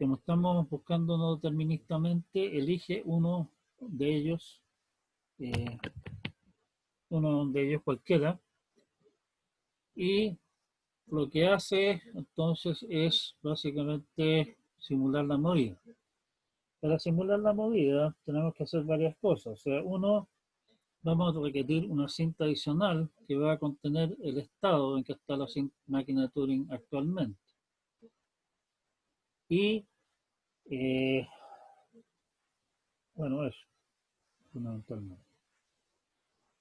Como estamos buscando no deterministamente, elige uno de ellos cualquiera, y lo que hace entonces es básicamente simular la movida. Para simular la movida tenemos que hacer varias cosas. O sea, uno, vamos a requerir una cinta adicional que va a contener el estado en que está la máquina de Turing actualmente. Y Bueno, eso, fundamentalmente.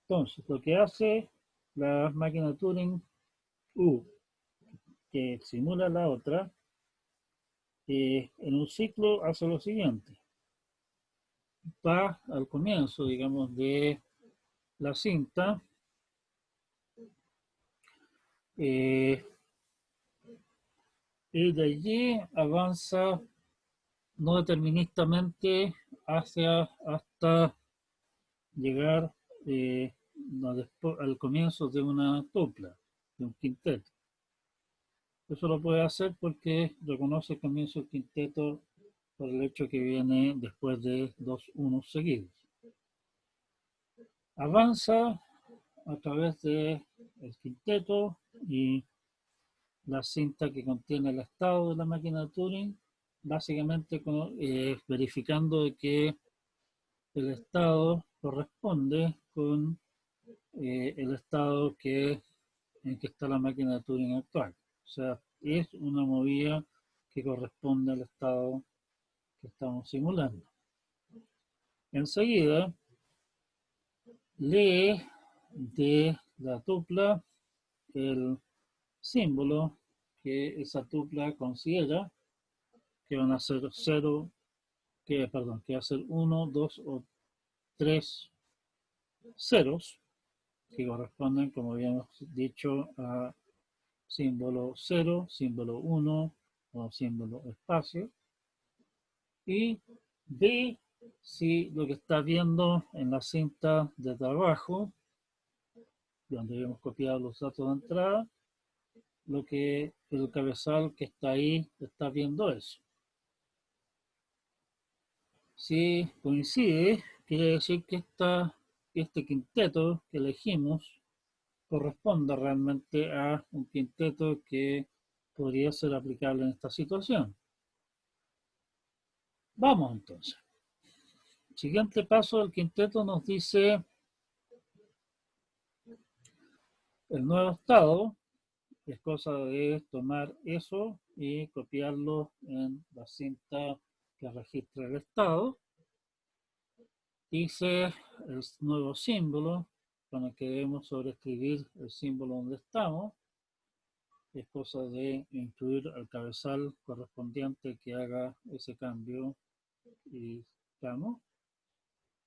Entonces, lo que hace la máquina de Turing U, que simula la otra, en un ciclo hace lo siguiente. Va al comienzo, digamos, de la cinta, eh, y de allí avanza no deterministamente hasta llegar al comienzo de una tupla, de un quinteto. Eso lo puede hacer porque reconoce el comienzo del quinteto por el hecho que viene después de dos unos seguidos. Avanza a través del quinteto y la cinta que contiene el estado de la máquina de Turing, básicamente verificando de que el estado corresponde con el estado en que está la máquina de Turing actual. O sea, es una movida que corresponde al estado que estamos simulando. Enseguida, lee de la tupla el símbolo que esa tupla considera que van a ser 0, que va a ser 1, 2 o 3 ceros, que corresponden, como habíamos dicho, a símbolo 0, símbolo 1 o símbolo espacio, y ve si lo que está viendo en la cinta de trabajo, donde habíamos copiado los datos de entrada, lo que el cabezal que está ahí está viendo eso. Si coincide, quiere decir que este quinteto que elegimos corresponde realmente a un quinteto que podría ser aplicable en esta situación. Vamos entonces. Siguiente paso del quinteto nos dice el nuevo estado. Es cosa de tomar eso y copiarlo en la cinta que registra el estado. Dice el nuevo símbolo con el que debemos sobreescribir el símbolo donde estamos. Es cosa de incluir al cabezal correspondiente que haga ese cambio y estamos.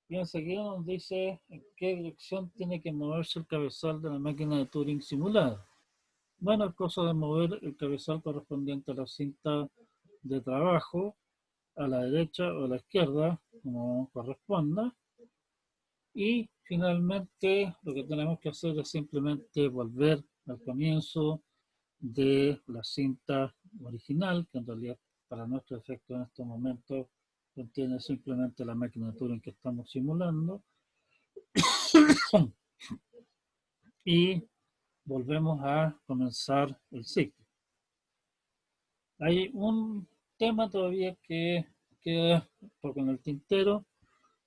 Y enseguida nos dice en qué dirección tiene que moverse el cabezal de la máquina de Turing simulada. Bueno, es cosa de mover el cabezal correspondiente a la cinta de trabajo a la derecha o a la izquierda, como corresponda. Y finalmente lo que tenemos que hacer es simplemente volver al comienzo de la cinta original, que en realidad para nuestro efecto en estos momentos contiene simplemente la máquina de Turing que estamos simulando, y volvemos a comenzar el ciclo. Hay un tema todavía que queda poco en el tintero,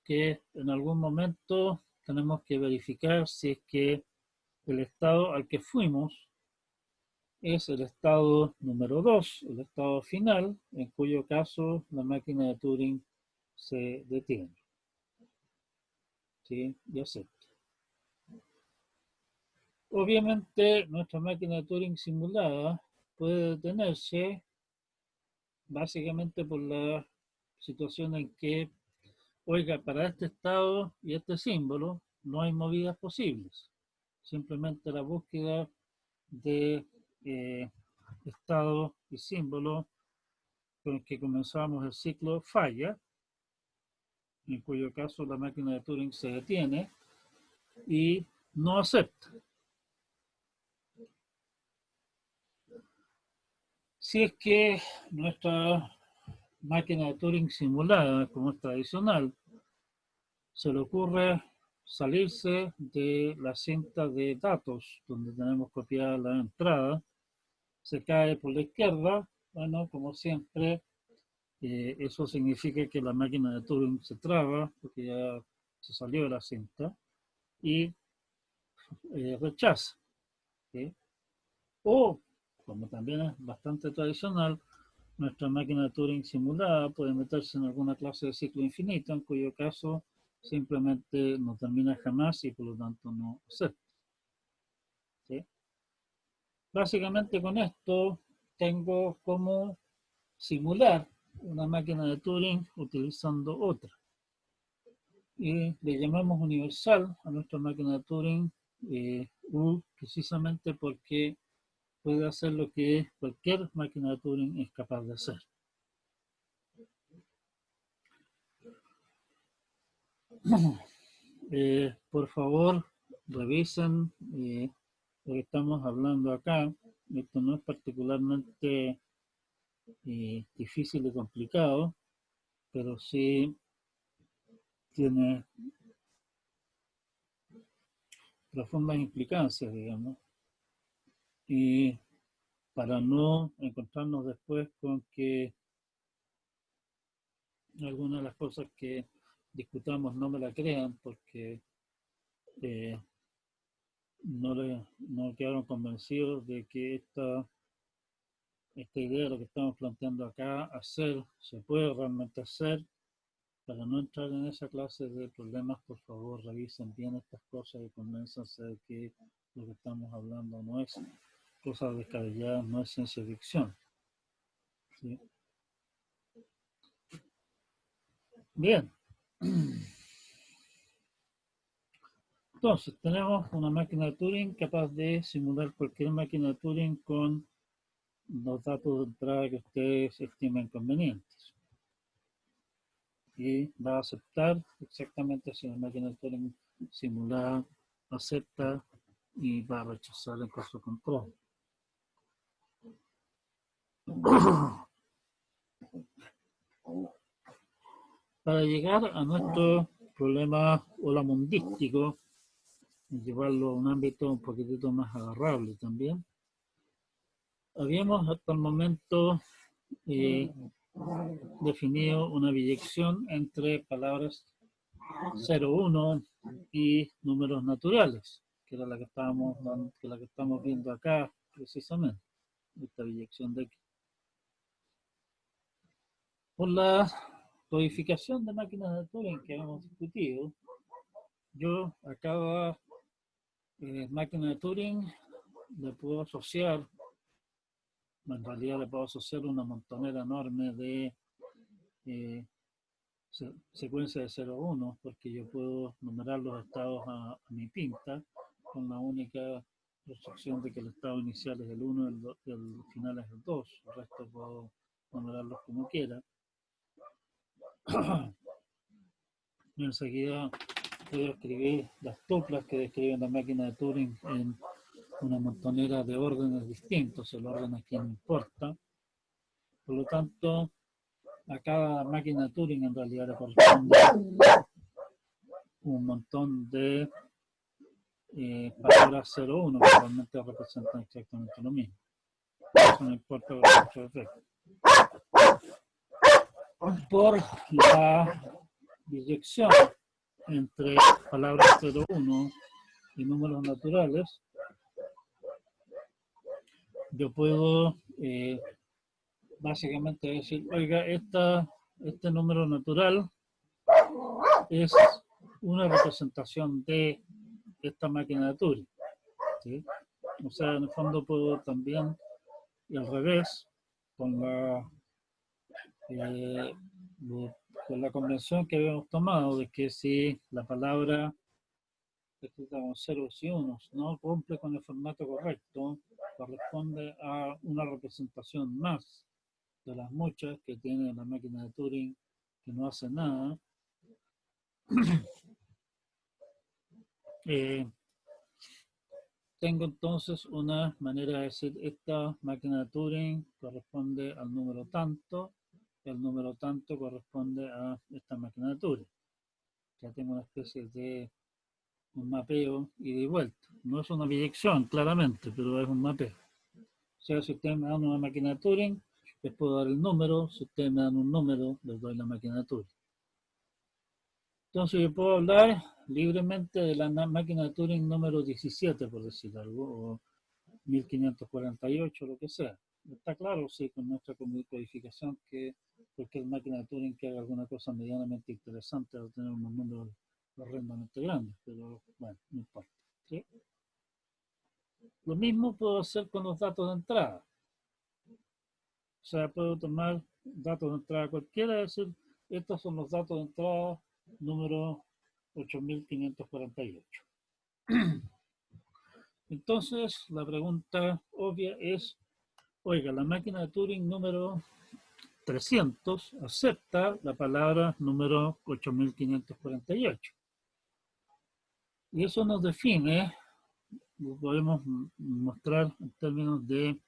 que en algún momento tenemos que verificar si es que el estado al que fuimos es el estado número 2, el estado final, en cuyo caso la máquina de Turing se detiene. ¿Sí? Y acepta. Obviamente nuestra máquina de Turing simulada puede detenerse básicamente por la situación en que, oiga, para este estado y este símbolo no hay movidas posibles. Simplemente la búsqueda de estado y símbolo con el que comenzamos el ciclo falla, en cuyo caso la máquina de Turing se detiene y no acepta. Si es que nuestra máquina de Turing simulada, como es tradicional, se le ocurre salirse de la cinta de datos donde tenemos copiada la entrada, se cae por la izquierda, bueno, como siempre, eso significa que la máquina de Turing se traba porque ya se salió de la cinta y rechaza. ¿Sí? O, como también es bastante tradicional, nuestra máquina de Turing simulada puede meterse en alguna clase de ciclo infinito, en cuyo caso simplemente no termina jamás y por lo tanto no acepta. ¿Sí? Básicamente con esto tengo como simular una máquina de Turing utilizando otra. Y le llamamos universal a nuestra máquina de Turing U precisamente porque puede hacer lo que cualquier máquina de Turing es capaz de hacer. Por favor, revisen lo que estamos hablando acá. Esto no es particularmente difícil y complicado, pero sí tiene profundas implicancias, digamos. Y para no encontrarnos después con que algunas de las cosas que discutamos no me la crean porque no quedaron convencidos de que esta idea de lo que estamos planteando acá, hacer, se puede realmente hacer. Para no entrar en esa clase de problemas, por favor, revisen bien estas cosas y convénzanse de que lo que estamos hablando no es cosas descabelladas, no es ciencia ficción. ¿Sí? Bien. Entonces, tenemos una máquina de Turing capaz de simular cualquier máquina de Turing con los datos de entrada que ustedes estimen convenientes. Y va a aceptar exactamente si la máquina de Turing simulada acepta y va a rechazar en caso contrario. Para llegar a nuestro problema holamundístico y llevarlo a un ámbito un poquitito más agarrable también, habíamos hasta el momento definido una biyección entre palabras 0, 1 y números naturales, que era la que estamos viendo acá precisamente, esta biyección de aquí. Por la codificación de máquinas de Turing que hemos discutido, yo a cada máquina de Turing le puedo asociar, en realidad le puedo asociar una montonera enorme de secuencia de 0 a 1, porque yo puedo numerar los estados a mi pinta, con la única restricción de que el estado inicial es el 1 y el final es el 2. El resto puedo numerarlos como quiera. Y enseguida puedo escribir las tuplas que describen la máquina de Turing en una montonera de órdenes distintos. El orden aquí no importa. Por lo tanto, a cada máquina de Turing en realidad le corresponde un montón de palabras 0,1 que realmente representan exactamente lo mismo. Eso no importa mucho efecto. Por la biyección entre palabras 0,1 y números naturales, yo puedo básicamente decir, oiga, este número natural es una representación de esta máquina de Turing. ¿Sí? O sea, en el fondo puedo también, y al revés, con la convención que habíamos tomado de que si la palabra escrita con ceros y unos no cumple con el formato correcto, corresponde a una representación más de las muchas que tiene la máquina de Turing que no hace nada. Tengo entonces una manera de decir, esta máquina de Turing corresponde al número tanto, el número tanto corresponde a esta máquina de Turing. Ya tengo una especie de un mapeo ida y vuelta. No es una biyección, claramente, pero es un mapeo. O sea, si ustedes me dan una máquina de Turing, les puedo dar el número. Si ustedes me dan un número, les doy la máquina de Turing. Entonces yo puedo hablar libremente de la máquina de Turing número 17, por decir algo, o 1548, lo que sea. está claro, sí, con nuestra codificación que cualquier máquina de Turing que haga alguna cosa medianamente interesante va a tener unos números horrendamente grandes, pero bueno, no importa. ¿Sí? Lo mismo puedo hacer con los datos de entrada. O sea, puedo tomar datos de entrada cualquiera y decir, estos son los datos de entrada número 8548. Entonces, la pregunta obvia es, oiga, la máquina de Turing número 300 acepta la palabra número 8548. Y eso nos define, lo podemos mostrar en términos de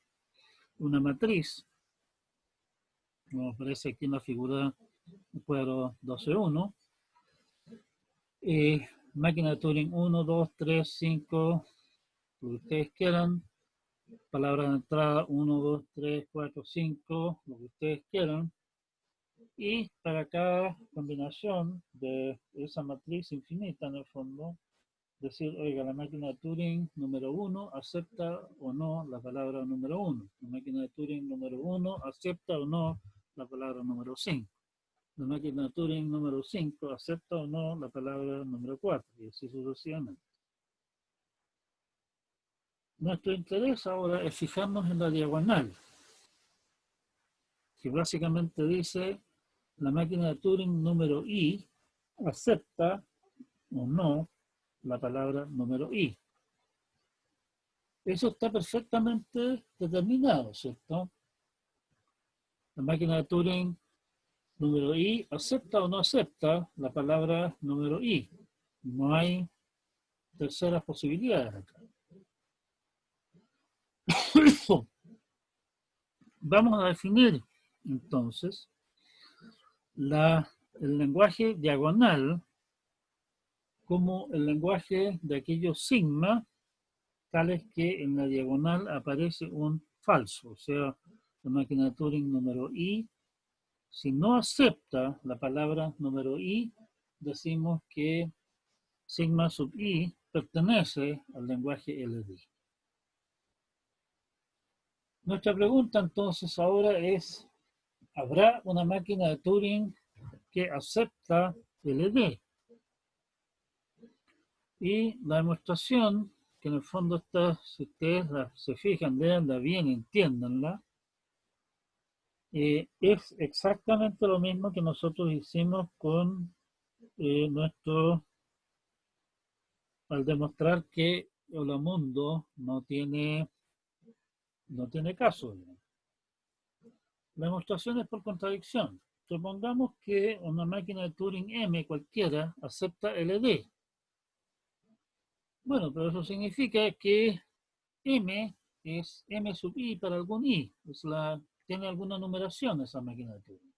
una matriz, como aparece aquí en la figura cuadro 12.1. Máquina de Turing 1, 2, 3, 5, lo que ustedes quieran. Palabra de entrada 1, 2, 3, 4, 5, lo que ustedes quieran. Y para cada combinación de esa matriz infinita, en el fondo, decir, oiga, la máquina de Turing número 1 acepta o no la palabra número 1. La máquina de Turing número 1 acepta o no la palabra número 5. La máquina de Turing número 5 acepta o no la palabra número 4, y así sucesivamente. Nuestro interés ahora es fijarnos en la diagonal, que básicamente dice la máquina de Turing número I acepta o no la palabra número I. Eso está perfectamente determinado, ¿cierto? La máquina de Turing número I acepta o no acepta la palabra número I. No hay terceras posibilidades acá. Vamos a definir entonces el lenguaje diagonal como el lenguaje de aquellos sigma tales que en la diagonal aparece un falso, o sea, la máquina de Turing número I, si no acepta la palabra número I, decimos que sigma sub I pertenece al lenguaje LD. Nuestra pregunta entonces ahora es, ¿habrá una máquina de Turing que acepta LD? Y la demostración, que en el fondo está, si ustedes se fijan, veanla bien, entiéndanla, es exactamente lo mismo que nosotros hicimos con al demostrar que Holomundo no tiene caso. La demostración es por contradicción. Supongamos que una máquina de Turing M cualquiera acepta LD. Bueno, pero eso significa que M es M sub I para algún I. Tiene alguna numeración esa máquina de Turing.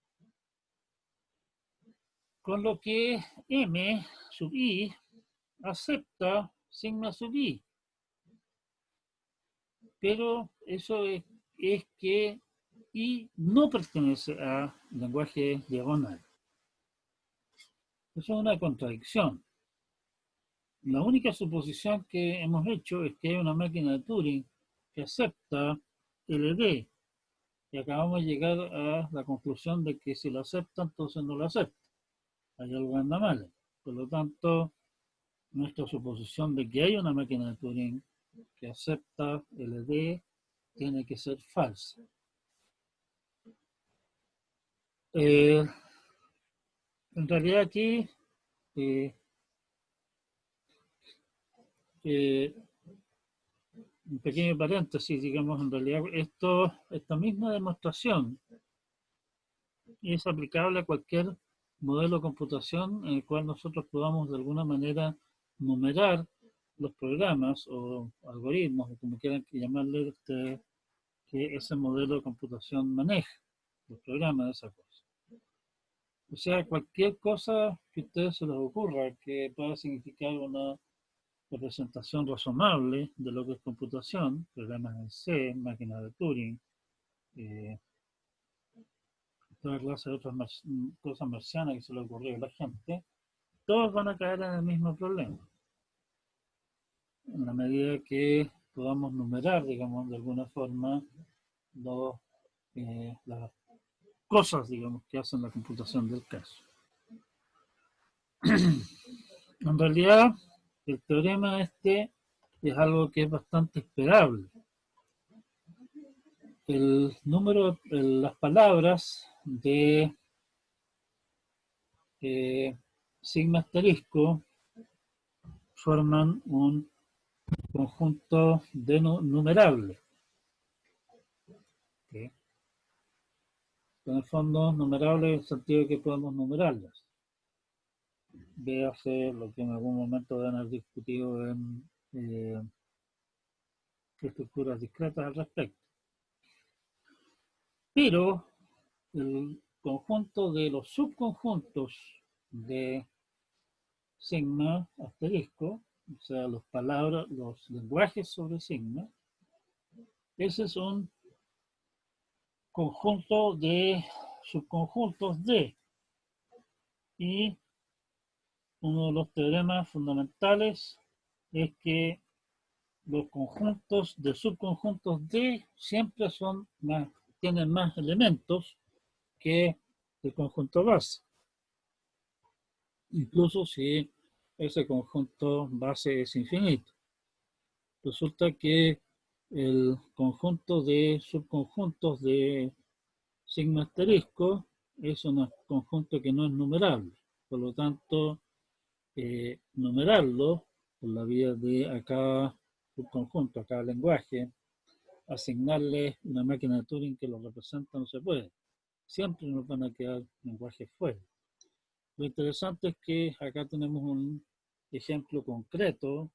Con lo que M sub I acepta sigma sub I. Pero eso es que I no pertenece a lenguaje diagonal. Eso es una contradicción. La única suposición que hemos hecho es que hay una máquina de Turing que acepta LD. Y acabamos de llegar a la conclusión de que si lo acepta, entonces no lo acepta. Hay algo que anda mal. Por lo tanto, nuestra suposición de que hay una máquina de Turing que acepta LD tiene que ser falsa. En realidad aquí un pequeño paréntesis, digamos, en realidad esta misma demostración es aplicable a cualquier modelo de computación en el cual nosotros podamos de alguna manera numerar los programas o algoritmos, o como quieran llamarle, que ese modelo de computación maneja, los programas de esa cosa. O sea, cualquier cosa que a ustedes se les ocurra que pueda significar una representación razonable de lo que es computación, programas en C, máquinas de Turing, toda clase de otras cosas marcianas que se le ocurrió a la gente, todos van a caer en el mismo problema. En la medida que podamos numerar, digamos, de alguna forma, las cosas, digamos, que hacen la computación del caso. En realidad, el teorema este es algo que es bastante esperable. El número, las palabras de sigma asterisco forman un conjunto de numerable. ¿Okay? En el fondo, numerable en el sentido de que podemos numerarlas. Véase lo que en algún momento van a haber discutido en estructuras discretas al respecto. Pero el conjunto de los subconjuntos de sigma asterisco, o sea, las palabras, los lenguajes sobre sigma, ese es un conjunto de subconjuntos de, y uno de los teoremas fundamentales es que los conjuntos de subconjuntos de siempre son más, tienen más elementos que el conjunto base. Incluso si ese conjunto base es infinito. Resulta que el conjunto de subconjuntos de sigma asterisco es un conjunto que no es numerable. Por lo tanto, numerarlo por la vía de a cada subconjunto, a cada lenguaje, asignarle una máquina de Turing que lo representa no se puede. Siempre nos van a quedar lenguajes fuera. Lo interesante es que acá tenemos un ejemplo concreto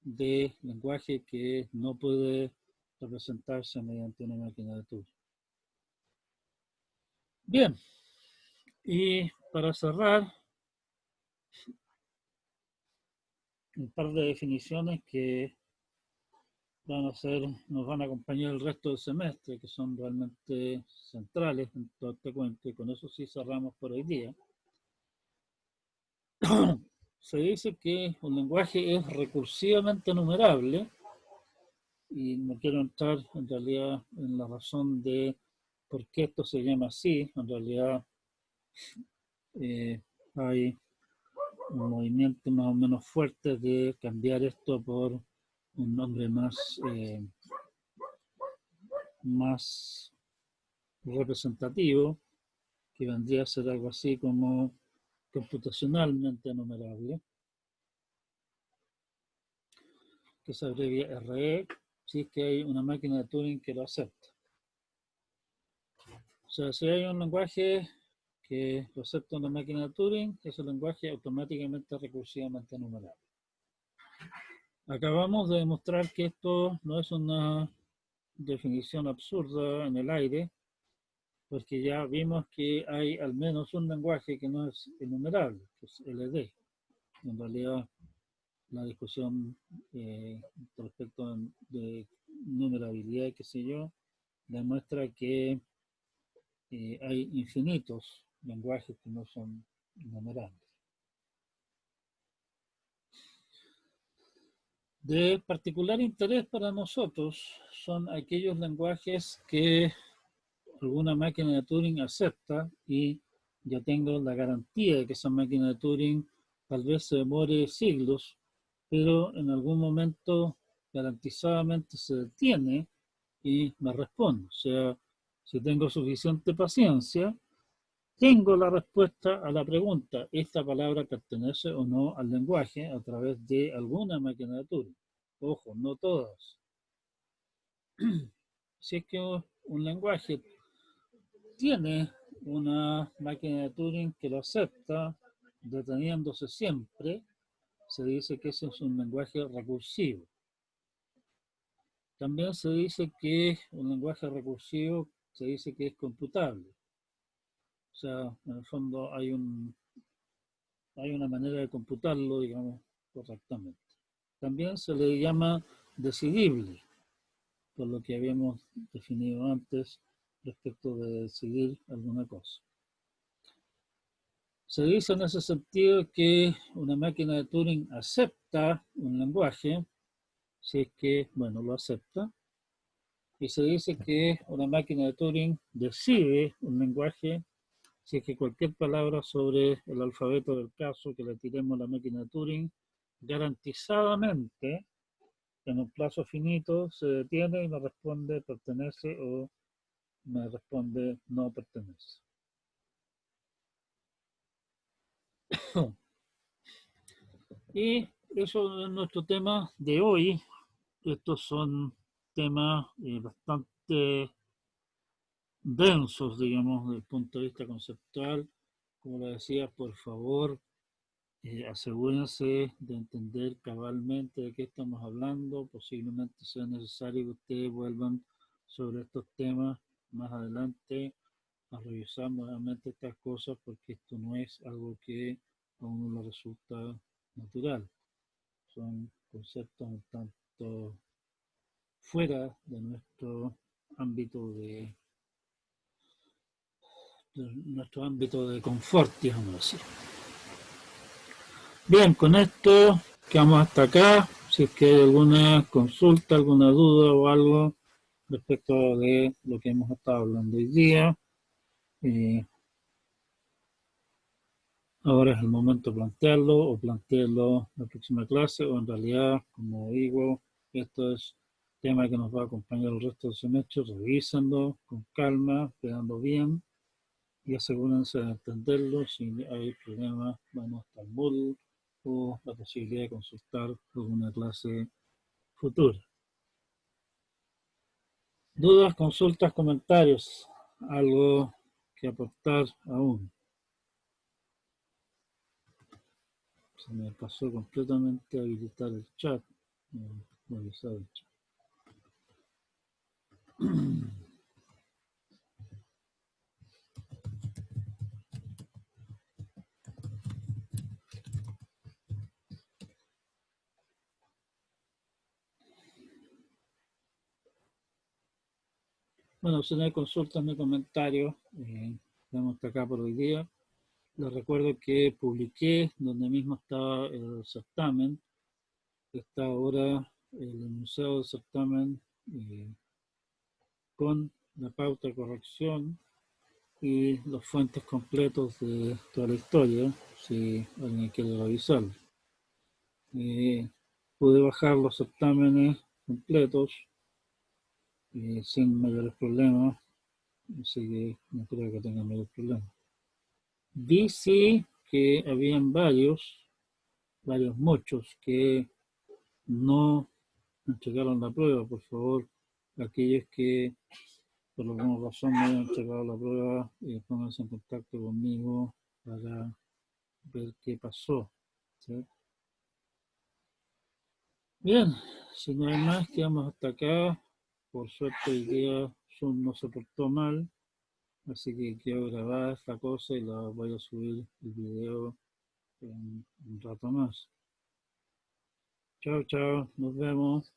de lenguaje que no puede representarse mediante una máquina de Turing. Bien, y para cerrar, un par de definiciones que nos van a acompañar el resto del semestre, que son realmente centrales en todo este cuento, y con eso sí cerramos por hoy día. Se dice que un lenguaje es recursivamente numerable, y no quiero entrar en realidad en la razón de por qué esto se llama así. En realidad hay un movimiento más o menos fuerte de cambiar esto por un nombre más representativo, que vendría a ser algo así como computacionalmente numerable, que se abrevia RE, si es que hay una máquina de Turing que lo acepta. O sea, si hay un lenguaje que lo acepta una máquina de Turing, ese lenguaje automáticamente recursivamente numerable. Acabamos de demostrar que esto no es una definición absurda en el aire, porque ya vimos que hay al menos un lenguaje que no es enumerable, que es LD. En realidad, la discusión respecto de numerabilidad, qué sé yo, demuestra que hay infinitos lenguajes que no son numerables. De particular interés para nosotros son aquellos lenguajes que alguna máquina de Turing acepta, y yo tengo la garantía de que esa máquina de Turing tal vez se demore siglos, pero en algún momento garantizadamente se detiene y me responde. O sea, si tengo suficiente paciencia, tengo la respuesta a la pregunta: ¿esta palabra pertenece o no al lenguaje? A través de alguna máquina de Turing. Ojo, no todas. Si es que un lenguaje tiene una máquina de Turing que lo acepta, deteniéndose siempre, se dice que ese es un lenguaje recursivo. También se dice que un lenguaje recursivo se dice que es computable. O sea, en el fondo hay una manera de computarlo, digamos, correctamente. También se le llama decidible, por lo que habíamos definido antes respecto de decidir alguna cosa. Se dice en ese sentido que una máquina de Turing acepta un lenguaje si es que, bueno, lo acepta, Y se dice que una máquina de Turing decide un lenguaje si es que cualquier palabra sobre el alfabeto del caso que le tiremos a la máquina de Turing, garantizadamente, en un plazo finito, se detiene y me responde pertenece o me responde no pertenece. Y eso es nuestro tema de hoy. Estos son temas bastante densos, digamos, desde el punto de vista conceptual. Como le decía, por favor, asegúrense de entender cabalmente de qué estamos hablando. Posiblemente sea necesario que ustedes vuelvan sobre estos temas más adelante a revisar nuevamente estas cosas porque esto no es algo que a uno le resulta natural. Son conceptos un tanto fuera de nuestro ámbito de confort, digamos así. Bien, con esto quedamos hasta acá. Si es que hay alguna consulta, alguna duda o algo respecto de lo que hemos estado hablando hoy día, eh, ahora es el momento de plantearlo o plantearlo en la próxima clase o en realidad, como digo, esto es tema que nos va a acompañar el resto del semestre. Revísenlo con calma, quedando bien y asegúrense de entenderlo. Si hay problemas, vamos hasta el Moodle o la posibilidad de consultar alguna clase futura. Dudas, consultas, comentarios, algo que aportar aún. Se me pasó completamente a habilitar el chat. Revisar el chat. Bueno, si no hay consultas ni comentarios, estamos hasta acá por hoy día. Les recuerdo que publiqué donde mismo estaba el certamen. Está ahora el enunciado del certamen con la pauta de corrección y los fuentes completos de toda la historia, si alguien quiere revisarlo. Pude bajar los certámenes completos sin mayores problemas, así que no creo que tenga mayores problemas. Vi sí que habían muchos, que no entregaron la prueba. Por favor, aquellos que por alguna razón no hayan entregado la prueba, pónganse en contacto conmigo para ver qué pasó. ¿Sí? Bien, si no hay más, quedamos hasta acá. Por suerte hoy día Zoom no se portó mal, así que quiero grabar esta cosa y la voy a subir el video en un rato más. Chao, chao, nos vemos.